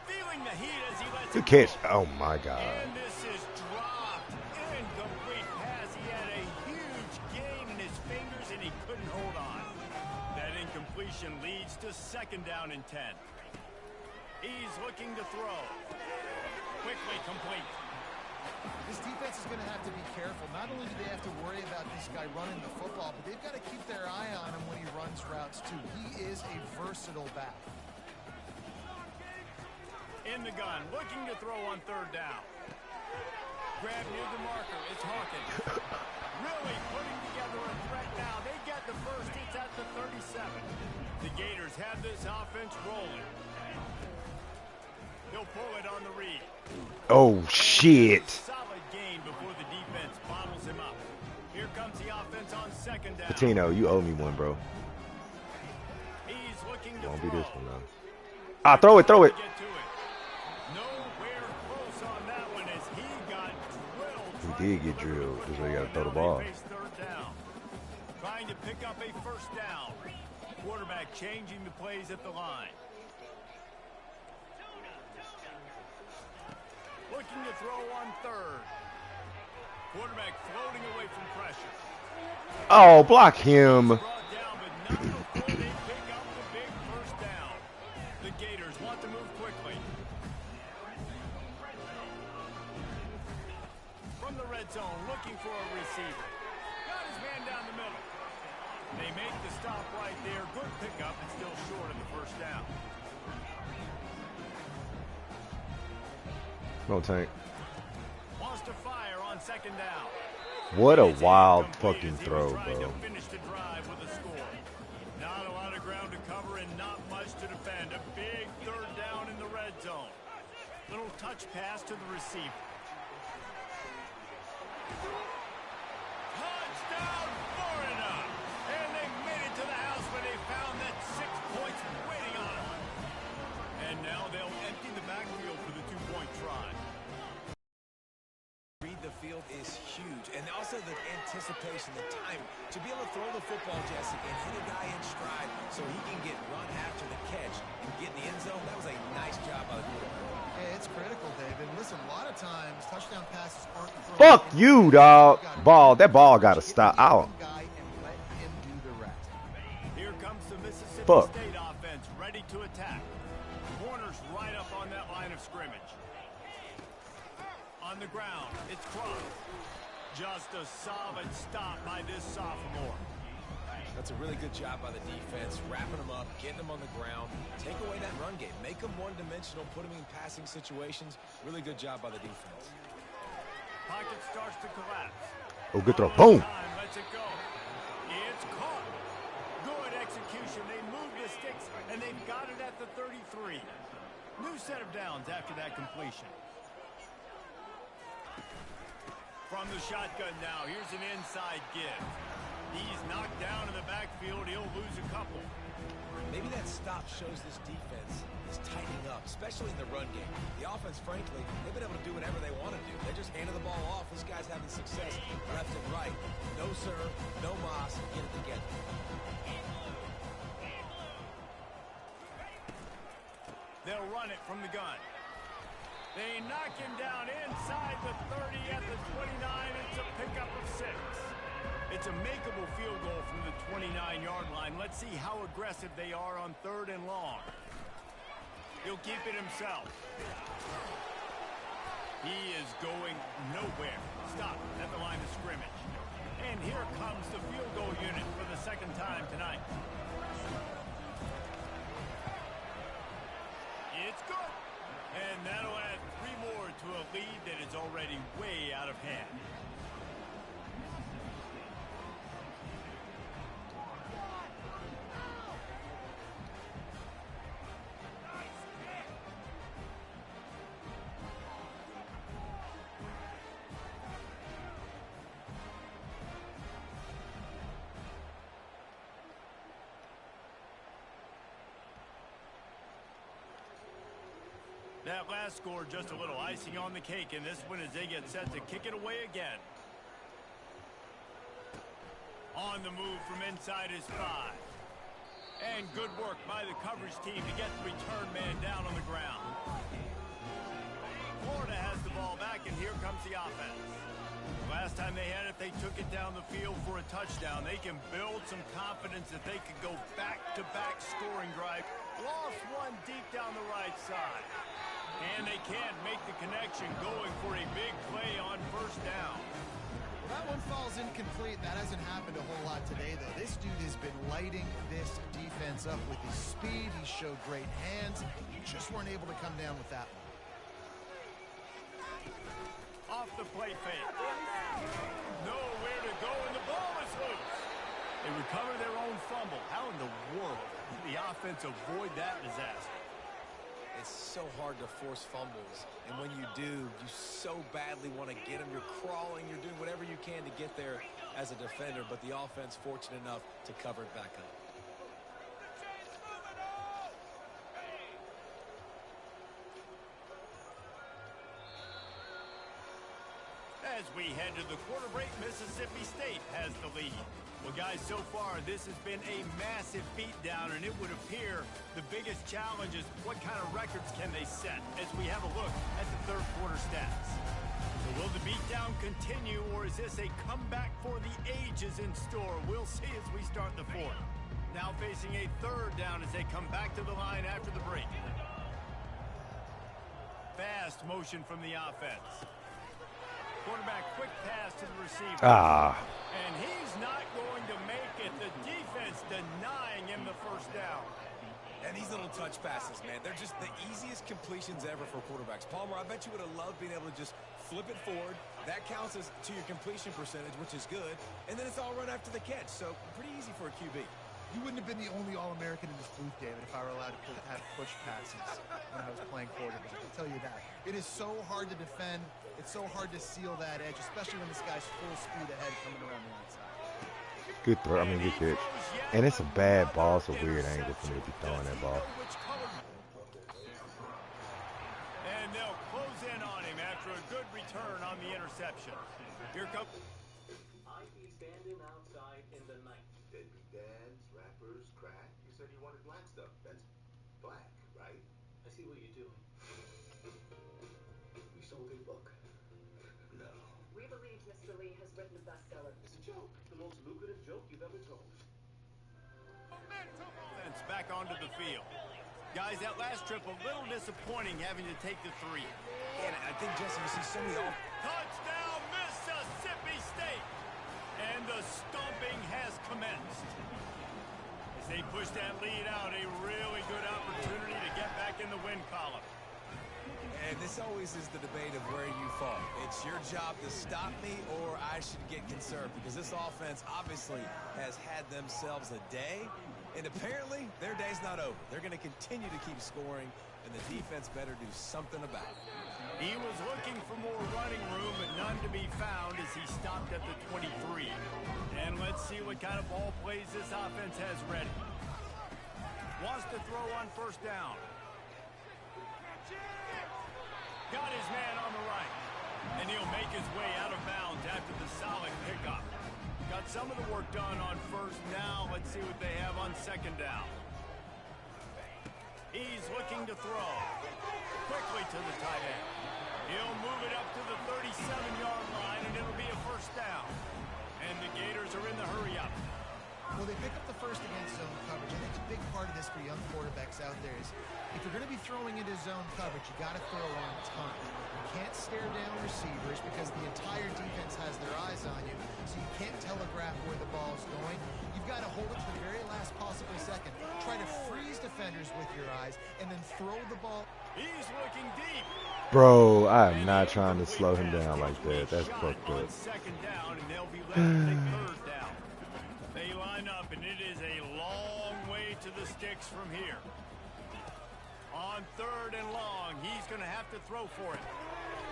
Feeling the heat as he lets Good catch. Oh, my God. And this is dropped. Incomplete pass. He had a huge gain in his fingers, and he couldn't hold on. That incompletion leads to second down and 10. He's looking to throw. Quickly complete. This defense is going to have to be careful. Not only do they have to worry about this guy running the football, but they've got to keep their eye on him when he runs routes, too. He is a versatile back. In the gun, looking to throw on third down. Grab near the marker. It's Hawkins. Really putting together a threat now. They get the first. It's at the 37. The Gators have this offense rolling. He'll pull it on the read. Oh, shit. Solid gain before the defense bottles him up. Here comes the offense on second down. Patino, you owe me one, bro. He's looking to Won't throw. be this one, though. Ah, throw it, throw it. Get to it. Nowhere close on that one as he got drilled. He did get drilled. That's why you got to throw the ball. Third down. Trying to pick up a first down. Quarterback changing the plays at the line. Looking to throw on third. Quarterback floating away from pressure. Oh, block him. Brought down, but not before they pick up the big first down. The Gators want to move quickly. From the red zone, looking for a receiver. Got his man down the middle. They make the stop right there. Good pickup, and still short of the first down. No tank. Wants to fire on second down. What a It's wild incomplete fucking as he was throw, trying bro. to finish the drive with a score. Not a lot of ground to cover and not much to defend. A big third down in the red zone. Little touch pass to the receiver. Touchdown, Florida! And they made it to the house where they found that 6 points waiting on them. And now they'll empty the backfield for the two-point try. Read the field is huge, and also the anticipation, the time to be able to throw the football, Jesse, and hit a guy in stride so he can get run after the catch and get in the end zone. That was a nice job by the quarterback. Yeah, it's critical, David. Listen, a lot of times touchdown passes aren't thrown. Fuck you, dog. Ball. That ball got to stop. Out. Guy and let him do the rest. Here comes the Mississippi Fuck. State offense ready to attack. Corners right up on that line of scrimmage. On the ground, it's Cross. Just a solid stop by this sophomore. That's a really good job by the defense, wrapping them up, getting them on the ground, take away that run game, make them one-dimensional, put them in passing situations. Really good job by the defense. Pocket starts to collapse. Oh, good throw. Boom. Lets it go. It's caught. Good execution. They moved the sticks, and they've got it at the 33. New set of downs after that completion. From the shotgun now, here's an inside give. He's knocked down in the backfield. He'll lose a couple. Maybe that stop shows this defense is tightening up, especially in the run game. The offense, frankly, they've been able to do whatever they want to do. They just handed the ball off. This guy's having success left and right. No sir, no mas, get it together. They'll run it from the gun. They knock him down inside the 30 at the 29. It's a pickup of 6. It's a makeable field goal from the 29-yard line. Let's see how aggressive they are on 3rd and long. He'll keep it himself. He is going nowhere. Stop at the line of scrimmage. And here comes the field goal unit for the 2nd time tonight. It's good. And that'll add 3 more to a lead that is already way out of hand. That last score just a little icing on the cake in this one as they get set to kick it away again. On the move from inside his 5. And good work by the coverage team to get the return man down on the ground. Florida has the ball back, and here comes the offense. Last time they had it, they took it down the field for a touchdown. They can build some confidence that they could go back-to-back scoring drive. Lost one deep down the right side. And they can't make the connection, going for a big play on 1st down. That one falls incomplete. That hasn't happened a whole lot today, though. This dude has been lighting this defense up with his speed. He showed great hands. He just weren't able to come down with that one. Off the play fake. Nowhere to go, and the ball is loose. They recover their own fumble. How in the world did the offense avoid that disaster? It's so hard to force fumbles, and when you do, you so badly want to get them. You're crawling, you're doing whatever you can to get there as a defender, but the offense fortunate enough to cover it back up. As we head to the quarter break, Mississippi State has the lead. Well, guys, so far, this has been a massive beatdown, and it would appear the biggest challenge is what kind of records can they set as we have a look at the 3rd quarter stats. So will the beatdown continue, or is this a comeback for the ages in store? We'll see as we start the 4th. Now facing a 3rd down as they come back to the line after the break. Fast motion from the offense. Quarterback, quick pass to the receiver. And he's not going to make it. The defense denying him the 1st down. And these little touch passes, man, they're just the easiest completions ever for quarterbacks. Palmer, I bet you would have loved being able to just flip it forward. That counts as to your completion percentage, which is good. And then it's all run after the catch. So pretty easy for a QB. You wouldn't have been the only All-American in this booth, David, if I were allowed to have push passes when I was playing quarterback. I'll tell you that. It is so hard to defend. It's so hard to seal that edge, especially when this guy's full speed ahead coming around the outside. Good throw. I mean, good catch. And it's a bad ball. It's a weird angle for me to be throwing that ball. And they'll close in on him after a good return on the interception. Here comes... I'd be standing outside in the night. Deadbeat dads, rappers, crack. You said you wanted black stuff. That's black, right? I see what you're doing. We sold a book. No. We believe Mr. Lee has written a bestseller. It's a joke. The most lucrative joke you've ever told. Offense back onto the field. Guys, that last trip a little disappointing having to take the 3. And I think, Jesse, you see so many off. Touchdown, Mississippi State! And the stomping has commenced. As they push that lead out, a really good opportunity to get back in the win column. And this always is the debate of where you fall. It's your job to stop me or I should get concerned because this offense obviously has had themselves a day, and apparently their day's not over. They're going to continue to keep scoring, and the defense better do something about it. He was looking for more running room, but none to be found as he stopped at the 23. And let's see what kind of ball plays this offense has ready. Wants to throw on first down. Got his man on the right. And he'll make his way out of bounds after the solid pickup. Got some of the work done on first. Now let's see what they have on second down. He's looking to throw. Quickly to the tight end. He'll move it up to the 37-yard line, and it'll be a first down. And the Gators are in the hurry-up. Well, they pick up the first against zone coverage. I think a big part of this for young quarterbacks out there is if you're going to be throwing into zone coverage, you got to throw on time. You can't stare down receivers because the entire defense has their eyes on you, so you can't telegraph where the ball's going. You've got to hold it to the very last possible second. Try to freeze defenders with your eyeyes and then throw the ball. He's looking deep. Bro, I'm not trying to slow him down like that. That's fucked up. Second down, and they'll be left to take third down. They line up, and it is a long way to the sticks from here. On third and long, he's going to have to throw for it.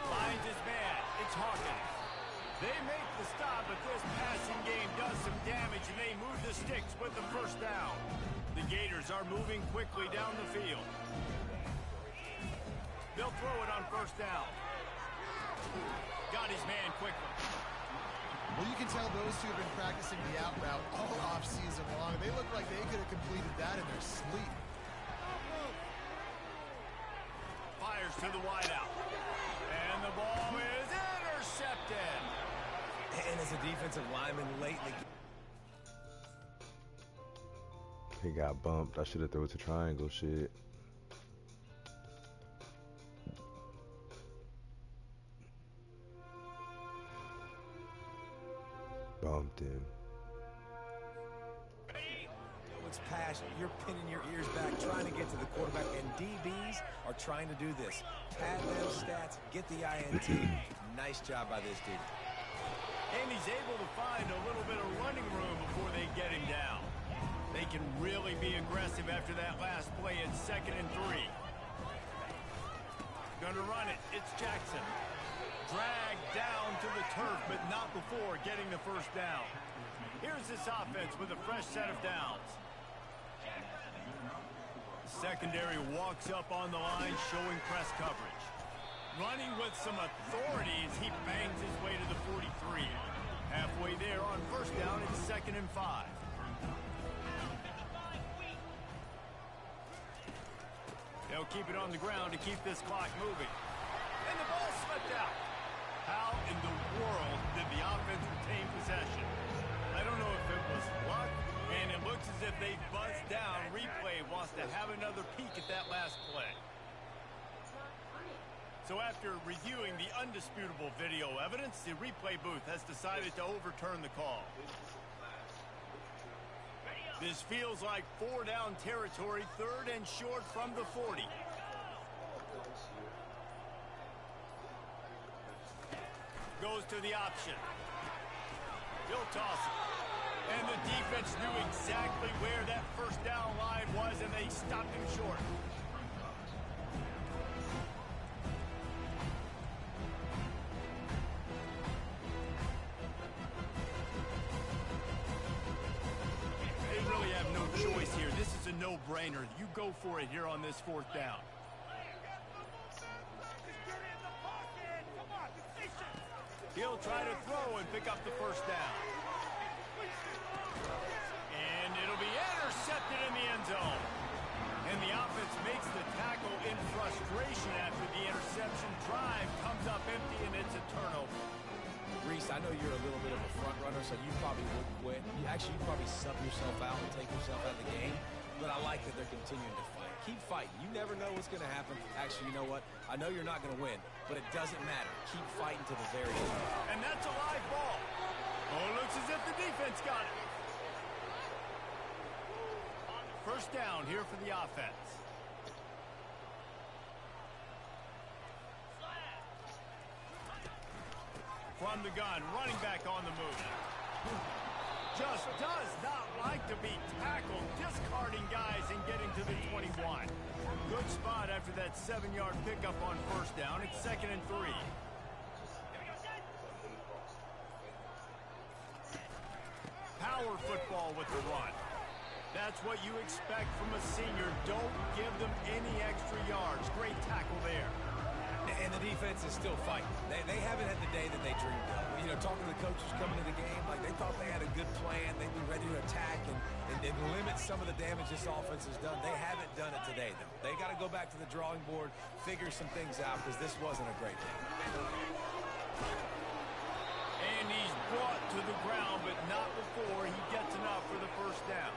Finds his man. It's Hawkins. They make the stop, but this passing game does some damage, and they move the sticks with the first down. The Gators are moving quickly down the field. They'll throw it on first down. Got his man quickly. Well, you can tell those two have been practicing the out route all off-season long. They look like they could have completed that in their sleep. Fires to the wideout. And the ball is intercepted. And as a defensive lineman lately, He got bumped. I should have thrown it to triangle shit. Bumped him. it's passion. You're pinning your ears back, trying to get to the quarterback, and DBs are trying to do this. Pad them stats, get the INT. Nice job by this dude. And he's able to find a little bit of running room before they get him down. They can really be aggressive after that last play in 2nd and 3. Gonna run it. It's Jackson. Dragged down to the turf, but not before getting the first down. Here's this offense with a fresh set of downs. Secondary walks up on the line, showing press coverage. Running with some authority as he bangs his way to the 43. Halfway there on first down, it's 2nd and 5. They'll keep it on the ground to keep this clock moving. And the ball slipped out. How in the world did the offense retain possession? I don't know if it was luck, and it looks as if they buzzed down. Replay wants to have another peek at that last play. So after reviewing the undisputable video evidence, the replay booth has decided to overturn the call. This feels like 4-down territory, 3rd and short from the 40. Goes to the option. He'll toss it. And the defense knew exactly where that first down line was, and they stopped him short. They really have no choice here. This is a no-brainer. You go for it here on this 4th down. He'll try to throw and pick up the first down. And it'll be intercepted in the end zone. And the offense makes the tackle in frustration after the interception. Drive comes up empty, and it's a turnover. Reese, I know you're a little bit of a front runner, so you probably would quit. You'd probably sub yourself out and take yourself out of the game. But I like that they're continuing to fight. Keep fighting. You never know what's going to happen. Actually, you know what? I know you're not going to win, but it doesn't matter. Keep fighting to the very end. And that's a live ball. Oh, it looks as if the defense got it. First down here for the offense. from the gun, running back on the move. Just does not like to be tackled, discarding guys and getting to the 21. Good spot after that 7-yard pickup on first down. It's 2nd and 3. Power football with the run. That's what you expect from a senior. Don't give them any extra yards. Great tackle there. And the defense is still fighting. They haven't had the day that they dreamed of. You know, talking to the coaches coming to the game, like they thought they had a good plan. They'd be ready to attack and limit some of the damage this offense has done. They haven't done it today, though. They got to go back to the drawing board, figure some things out, because this wasn't a great game. And he's brought to the ground, but not before he gets enough for the first down.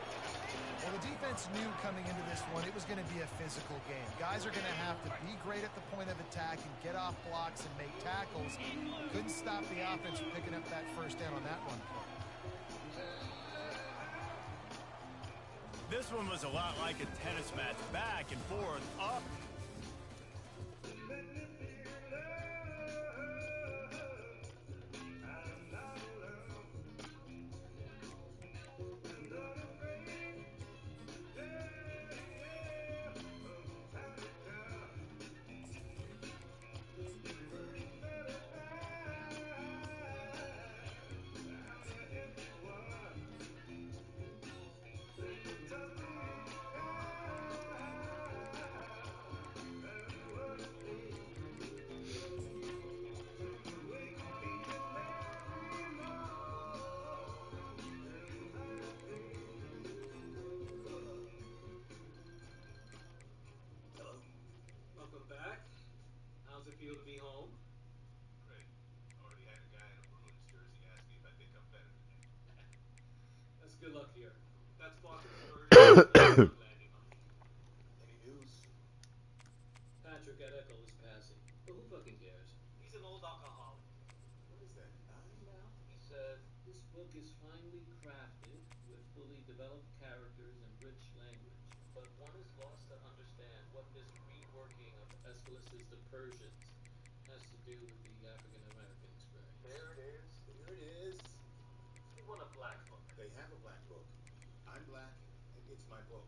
Well, the defense knew coming into this one it was going to be a physical game. Guys are going to have to be great at the point of attack and get off blocks and make tackles. Couldn't stop the offense from picking up that first down on that one play. This one was a lot like a tennis match, back and forth, up. Feel to be home? Great. Already had a guy in a Bruins jersey ask me if I think I'm better than him. That's good luck here. That's Parker's third landing on me. Any news? Patrick Edekel is passing. But who fucking cares? He's an old alcoholic. What is that, 9 now? He said, this book is finely crafted with fully developed characters and rich language. But one is lost to understand what this reworking of Aeschylus's The Persians has to do with the African-American experience. There it is. There it is. They want a black book. They have a black book. I'm black, and it's my book.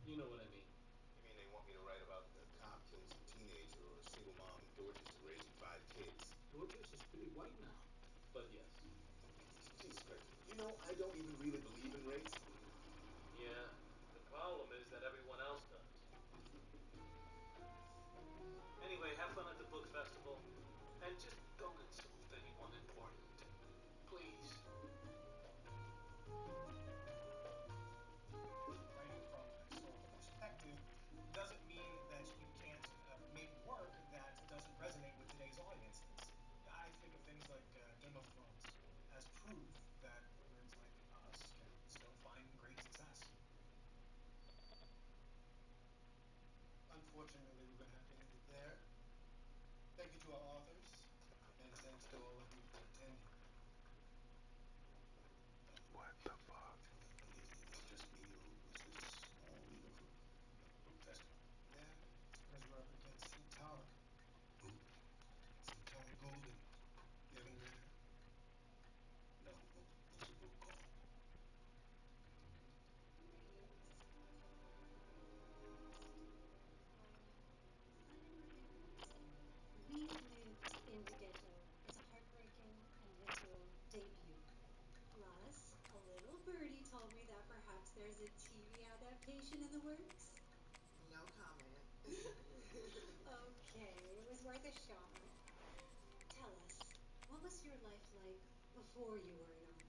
You know what I mean. You mean they want me to write about the cop kills a teenager or a single mom in Dorchester raising 5 kids? Dorchester's pretty white now. But yes. Jesus Christ. You know, I don't even really believe in race. Yeah. The problem is that everyone else does. Anyway, have fun at the book festival. And just don't insult anyone important. Please. Writing from a historical perspective doesn't mean that you can't make work that doesn't resonate with today's audiences. I think of things like Game of Thrones as proof that nerds like us can still find great success. Unfortunately, we're going to have to end it there. Thank you to our authors, and thanks to all of you for attending. What the fuck? It's just me, or was this all legal for a book festival? Yeah, because we're up against some talk. Who? Some talk golden. You haven't read her? No, what's the book called? We lived in the ghetto. It's a heartbreaking and visual debut. Plus, a little birdie told me that perhaps there's a TV adaptation in the works. No comment. Okay, it was worth a shot. Tell us, what was your life like before you were an author?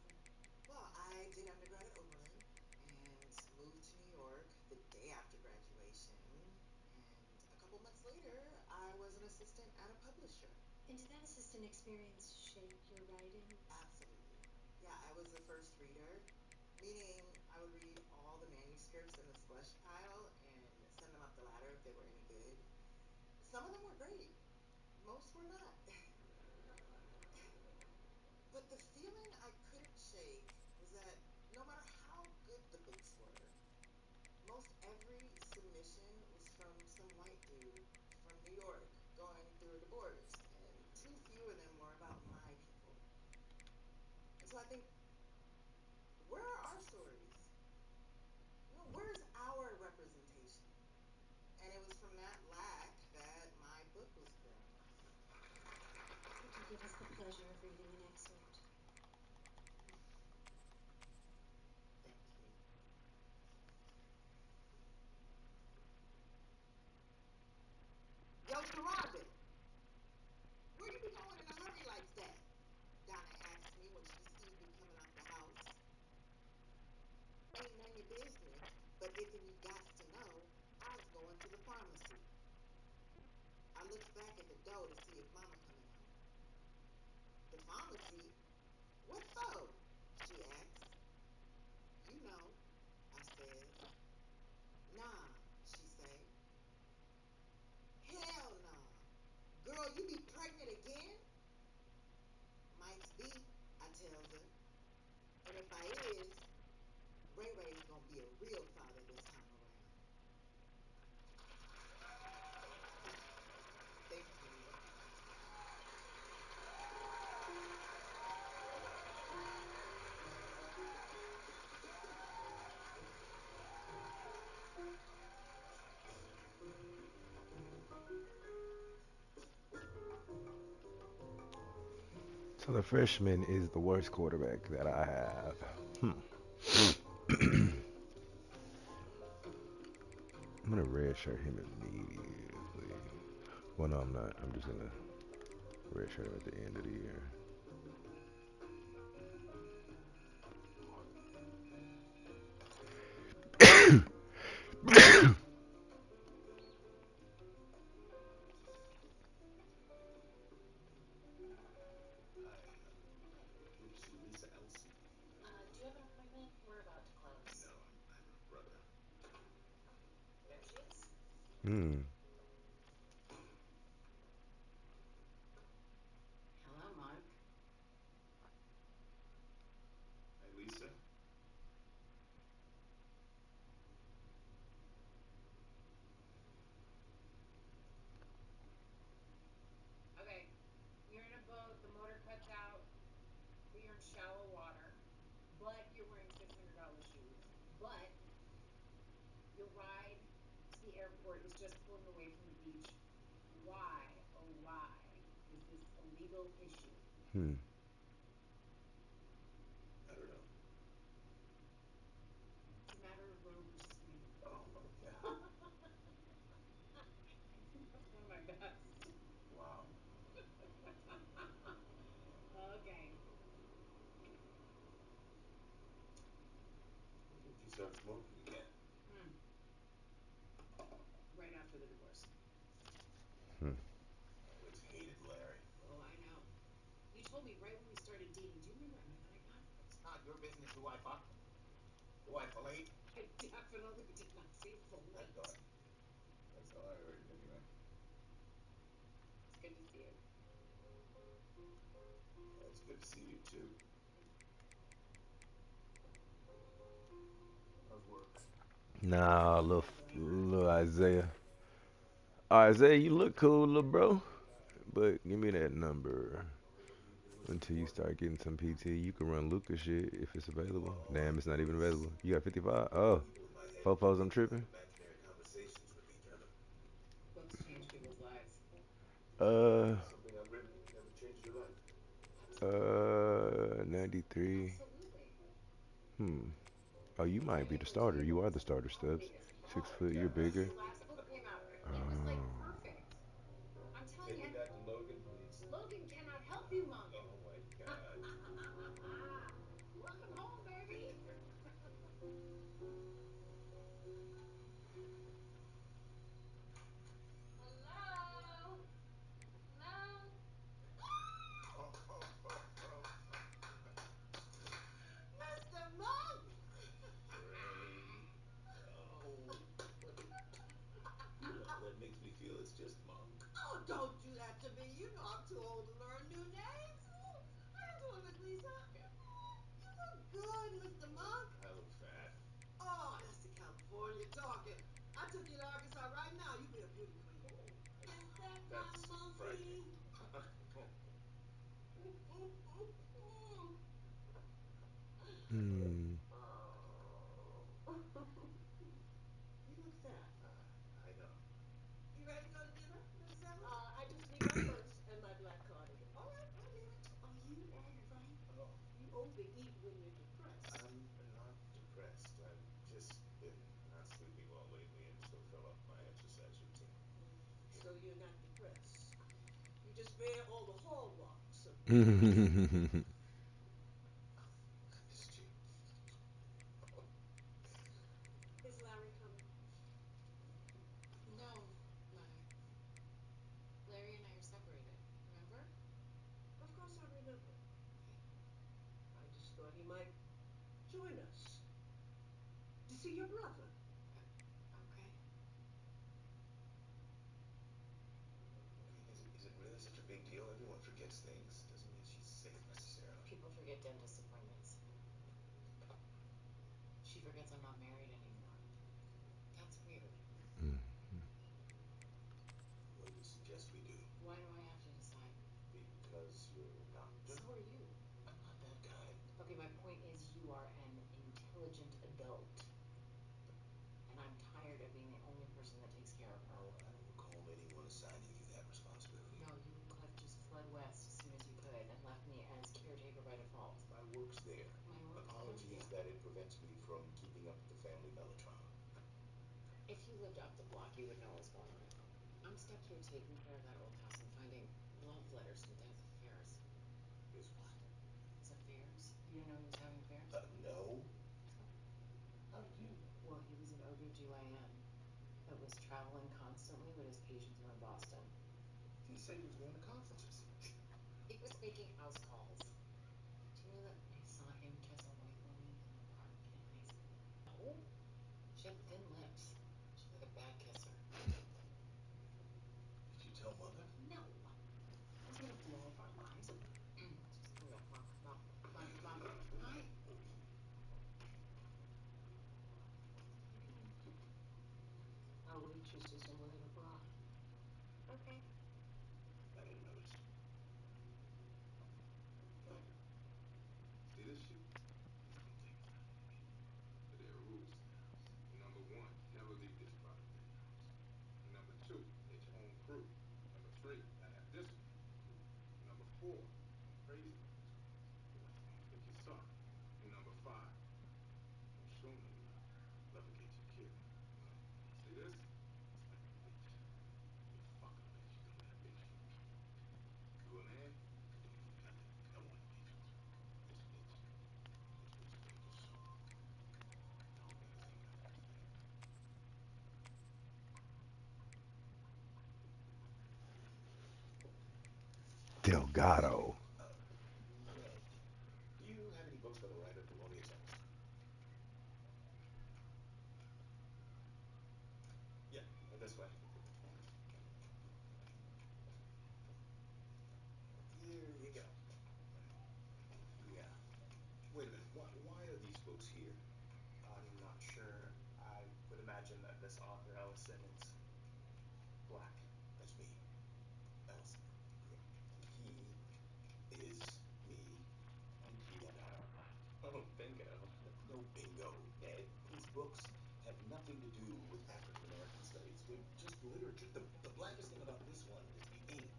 Well, I did undergrad at Oberlin and moved to New York the day after graduation. And a couple months later, I was an assistant at a publisher. And did that assistant experience shape your writing? Absolutely. Yeah, I was the first reader, meaning I would read all the manuscripts in the slush pile and send them up the ladder if they were any good. Some of them were great. Most were not. But the feeling I couldn't shake was that no matter how good the books were, most every submission was from some white dude from New York going through a divorce, and too few of them were about my people. So I think, where are our stories? Where's our representation? And it was from that lack that my book was born. Would you give us the pleasure of reading an excerpt? Thank you. Yo, Sharabit, where you be going in a hurry like that? Donna asked me when she seen me coming out the house. Ain't none of your business, but if you got to know, I was going to the pharmacy. I looked back at the door to see if Mama coming home. The pharmacy? What for? She asked. You know, I said. Nah, she said. Hell nah. Girl, you be pregnant again? Might be, I tells her. And if I is, Ray Ray's gonna be a real father this time around. Thank you. So the freshman is the worst quarterback that I have. I'm gonna redshirt him immediately. Well, no, I'm not. I'm just gonna redshirt him at the end of the year. Oops, Lisa Elsie. Do you have an appointment? We're about to close. No, I'm her brother. There she is. Hmm. Hello, Mark. Hi, Lisa. Okay, you're in a boat, the motor cuts out, but you're in shallow water, but you're wearing $600 shoes, but your ride to the airport is just pulling away from the beach. Why, oh why, is this a legal issue? Hmm. I don't know. It's a matter of Roe versus Wade. Oh, yeah. That's one of my best. Wow. Okay. When did you start smoking again? Hmm. Right after the divorce. Hmm. Always hated Larry. Oh, I know. You told me right when we started dating. Do you remember how mad I got? It's not your business who I fuck, who I fillet. I definitely did not say I fillet. thought. That's how I heard it anyway. It's good to see you. Yeah, it's good to see you too. How's work? Nah, Busy, believe it or not. little Isaiah. Isaiah, you look cool, little bro. But give me that number until you start getting some PT. You can run Lucas shit if it's available. All I Damn, it's not know even is available. You got 55? the Oh, people in my head Fofos, I'm continue to have tripping. imaginary conversations with each other. Books change people's lives. Uh, Something I've written ever changed your life? 93. Absolutely. Hmm. Oh, you What's might your be the favorite starter. TV You are book? the starter, How Stubbs. big is it? 6 foot, you're God. Since bigger. your last book came out, it was like Oh. perfect. I'm telling Take you, me back to Logan, please. Logan cannot help you, Monk. Oh my God. Welcome home, baby. Hello? Hello? Mr. Monk! Ray. Oh, what? Well, that makes me feel it's just Monk. Oh, don't do that to me. You know I'm too old to learn new names. Oh, how you doing, Miss Lisa? You look good, Mr. Monk. I look fat. Oh, that's the California talking. I took you to Arkansas right now. You be a beauty queen. Oh, Is that my that's frightening. monkey? Hmm. Oh. You look fat. I know. You ready to go to dinner, Mrs. Ellis? I just need my purse and my black cardigan. All right, I'll get it. Are you all right? Oh, You overeat when you're depressed. I'm not depressed. I've just been not sleeping well lately and still fell off my exercise routine. So you're not depressed. You just bear all the hallmarks of being depressed. Hmm. I missed you. Is Larry coming? No, Mother. Larry and I are separated, remember? Of course I remember. Okay. I just thought he might join us to see your brother. Okay. I mean, is it really such a big deal? Everyone forgets things. Doesn't mean she's sick necessarily. People forget dentist appointments. She forgets I'm not married anymore. That's weird. What do you suggest we do? Why do I have to decide? Because you're a doctor? So are you. I'm not that guy. Okay, my point is you are an intelligent adult. And I'm tired of being the only person that takes care of her. Oh, I don't recall anyone assigning you that responsibility. No, you and Cliff just fled west as soon as you could and left me as caretaker by default. My work's there. My work Apologies that it prevents me from keeping up with the family melodrama. If you lived off the block, you would know what's going on. I'm stuck here taking care of that old house and finding love letters from Dad's affairs. Is what? His affairs? You didn't know he was having affairs? No. How did you? Well, he was an OBGYN that was traveling constantly, but his patients were in Boston. He said he was going to conferences. He was making house calls. Do you know that I saw him kiss a white woman in the park in high school? No. She had thin lips. She's like a bad kisser. Did you tell Mother? No. I was gonna blow up our lives. Just come back. Come on. Come on. Come on. Come on. Hi. What do you mean? Our waitress isn't wearing a bra. Okay. I didn't notice. Look, see this shit? It's gonna take time to make. But there are rules to the house. Number one, never leave this product in the house. Number two, get your own crew. Number three, gotta have discipline. Number four, don't praise the housewives. Otherwise you're gonna think you're sorry. And number five, don't show no love. Love will get you killed. See this? It's like a bitch. You fuck her because you think that bitch fuck you. To a man, nothing. No one bitch was wrong. This bitch was straight to soul. I hope you understand what I'm trying to say. Delgado. Ned, do you have any books by the writer of Thelonious Monk? Yeah, this way. Here you go. Yeah. Wait a minute. Why are these books here? I'm not sure. I would imagine that this author, Ellison, is black. That's me, Ellison. He is me, and he and I are not. Oh, bingo. No bingo, Ned. These books have nothing to do with African American studies. They're just literature. The blackest thing about this one is the ink.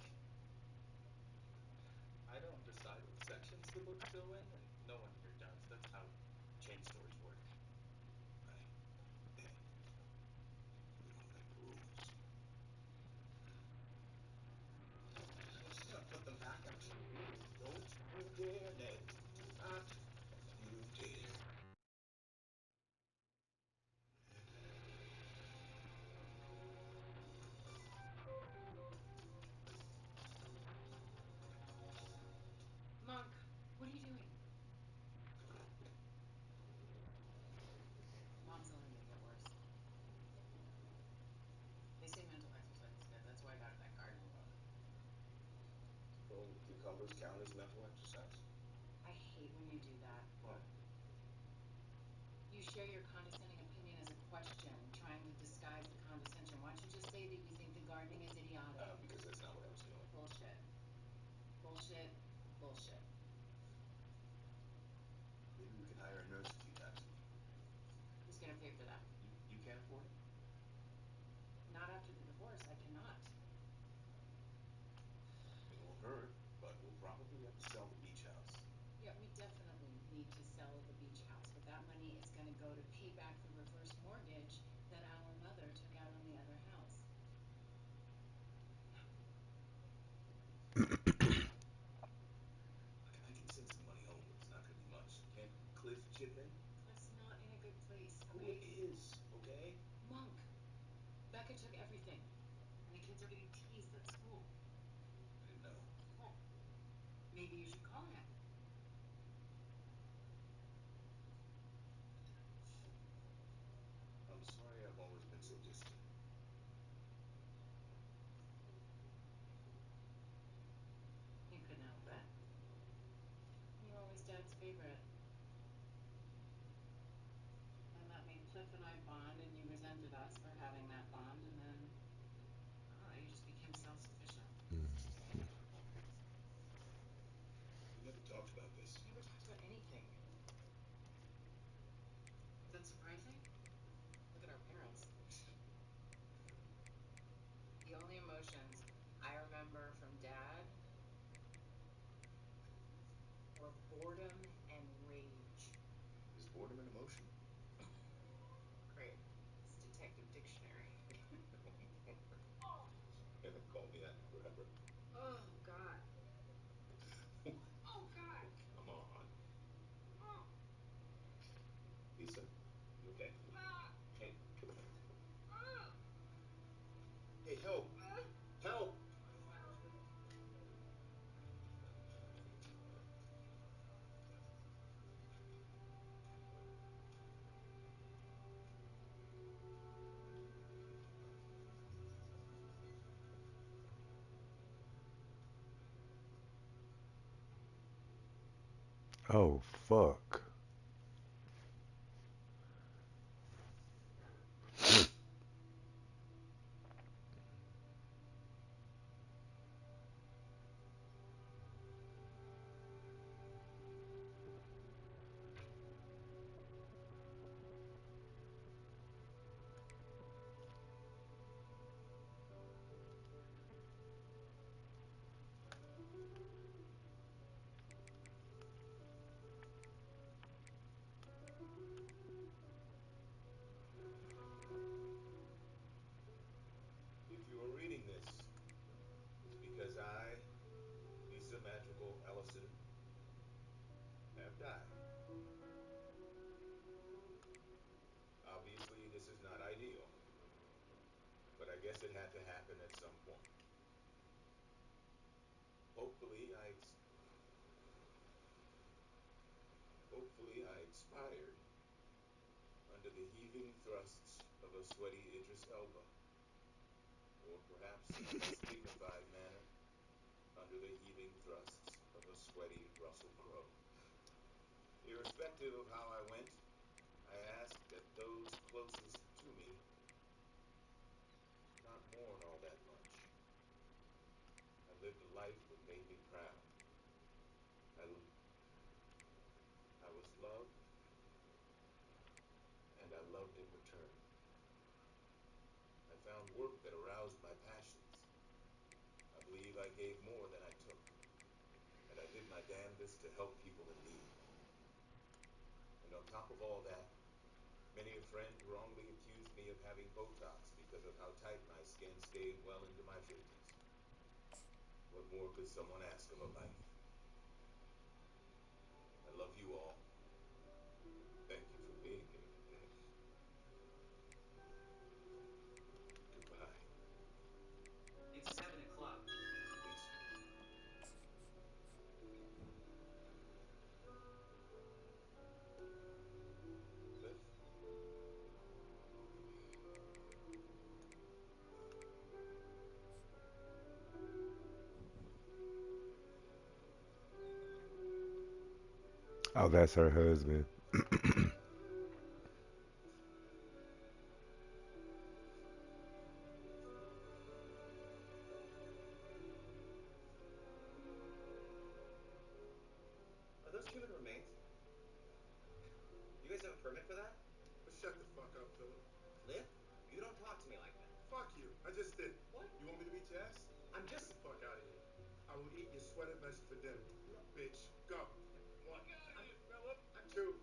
I don't decide what sections the books go in, and no one here does. That's how chain stores work. Right. Ned, we don't make rules. Just gonna put them back out. Don't you dare, Ned. Do not you dare. Monk, what are you doing? Mom's only gonna get worse. They say mental exercise is good. That's why I got her that gardening book. Well, cucumbers count as mental exercise? I hate when you do that. Why? You share your condescending opinion as a question, trying to disguise the condescension. Why don't you just say that you think the gardening is idiotic? Because that's not what I was doing. Bullshit. Bullshit. Bullshit. Maybe we can hire a sell the beach house. Yeah, we definitely need to sell the beach house, but that money is going to go to pay back the reverse mortgage that our mother took out on the other house. I can send some money home, but it's not going to be much. Can't Cliff chip in? Cliff's not in a good place, Who okay? is, okay? Monk. Becca took everything, and the kids are getting teased at school. I didn't know. Well, maybe you should call him. I'm sorry I've always been so distant. You couldn't help it. You were always Dad's favorite. And that made Cliff and I bond, and you resented us for having that bond, and then, I don't know, you just became self-sufficient. We never talked about this. We never talked about anything. Is that surprising? Look at our parents. The only emotions I remember from Dad were boredom and rage. Is boredom an emotion? Great. It's Detective Dictionary. Oh. You haven't called me that in forever. Oh, God. Oh, God. Come on. Oh. Lisa, you okay? Ah. Hey. Ah. Hey, help! Ah. Help! Oh, fuck. If you are reading this, it's because I, Lisa Madrigal Ellison, have died. Obviously, this is not ideal, but I guess it had to happen at some point. Hopefully, I expired under the heaving thrusts of a sweaty Idris Elba, or perhaps in a less dignified manner, under the heaving thrusts of a sweaty Russell Crowe. Irrespective of how I went, I ask that those closest to me not mourn all that much. I lived a life that made me proud. I was loved, and I loved in return. I found work that aroused my passions. I believe I gave more than I took, and I did my damnedest to help people in need. And on top of all that, many a friend wrongly accused me of having Botox because of how tight my skin stayed well into my 50s. What more could someone ask of a life? I love you all. Thank you for being here today. Goodbye. It's 7 o'clock. Lisa. Cliff. Oh, that's her husband. Are those human remains? You guys have a permit for that? But shut the fuck up, Philip. Cliff, you don't talk to me like that. Fuck you. I just did. What? You want me to beat your ass? I'm Get just... the fuck out of here. I will eat your sweated mess for dinner. No. bitch. Go. One. Get out of here, Philip. Two.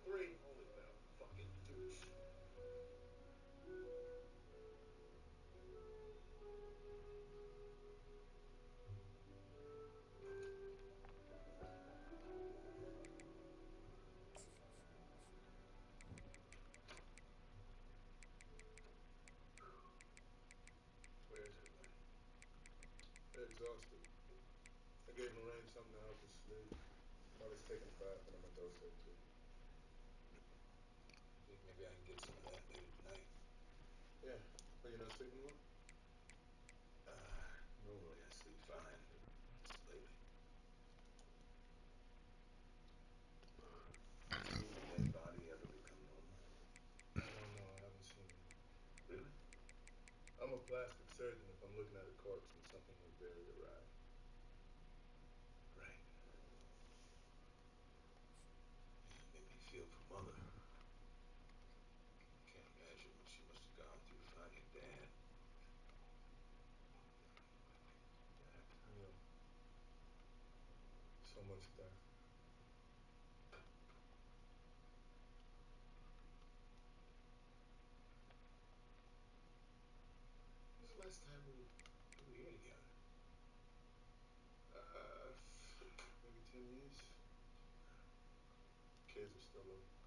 Three. Holy bell. Fucking douche. Where's everybody? They're exhausted. I gave Lorraine something to help her sleep. Mother's taking a bath and I'm gonna dose her too. Think maybe I can get some of that later tonight. Yeah. But you're not sleeping well? Normally I sleep fine, but lately. Seen a dead body ever become normal? I don't know. I haven't seen one. Really? I'm a plastic surgeon if I'm looking at a corpse and something went very awry. Right. Yeah, it made me feel for Mother. Can't imagine what she must have gone through finding Dad. Dad. I know. So much death. When's the last time we were here together? Maybe 10 years. Kids are still little.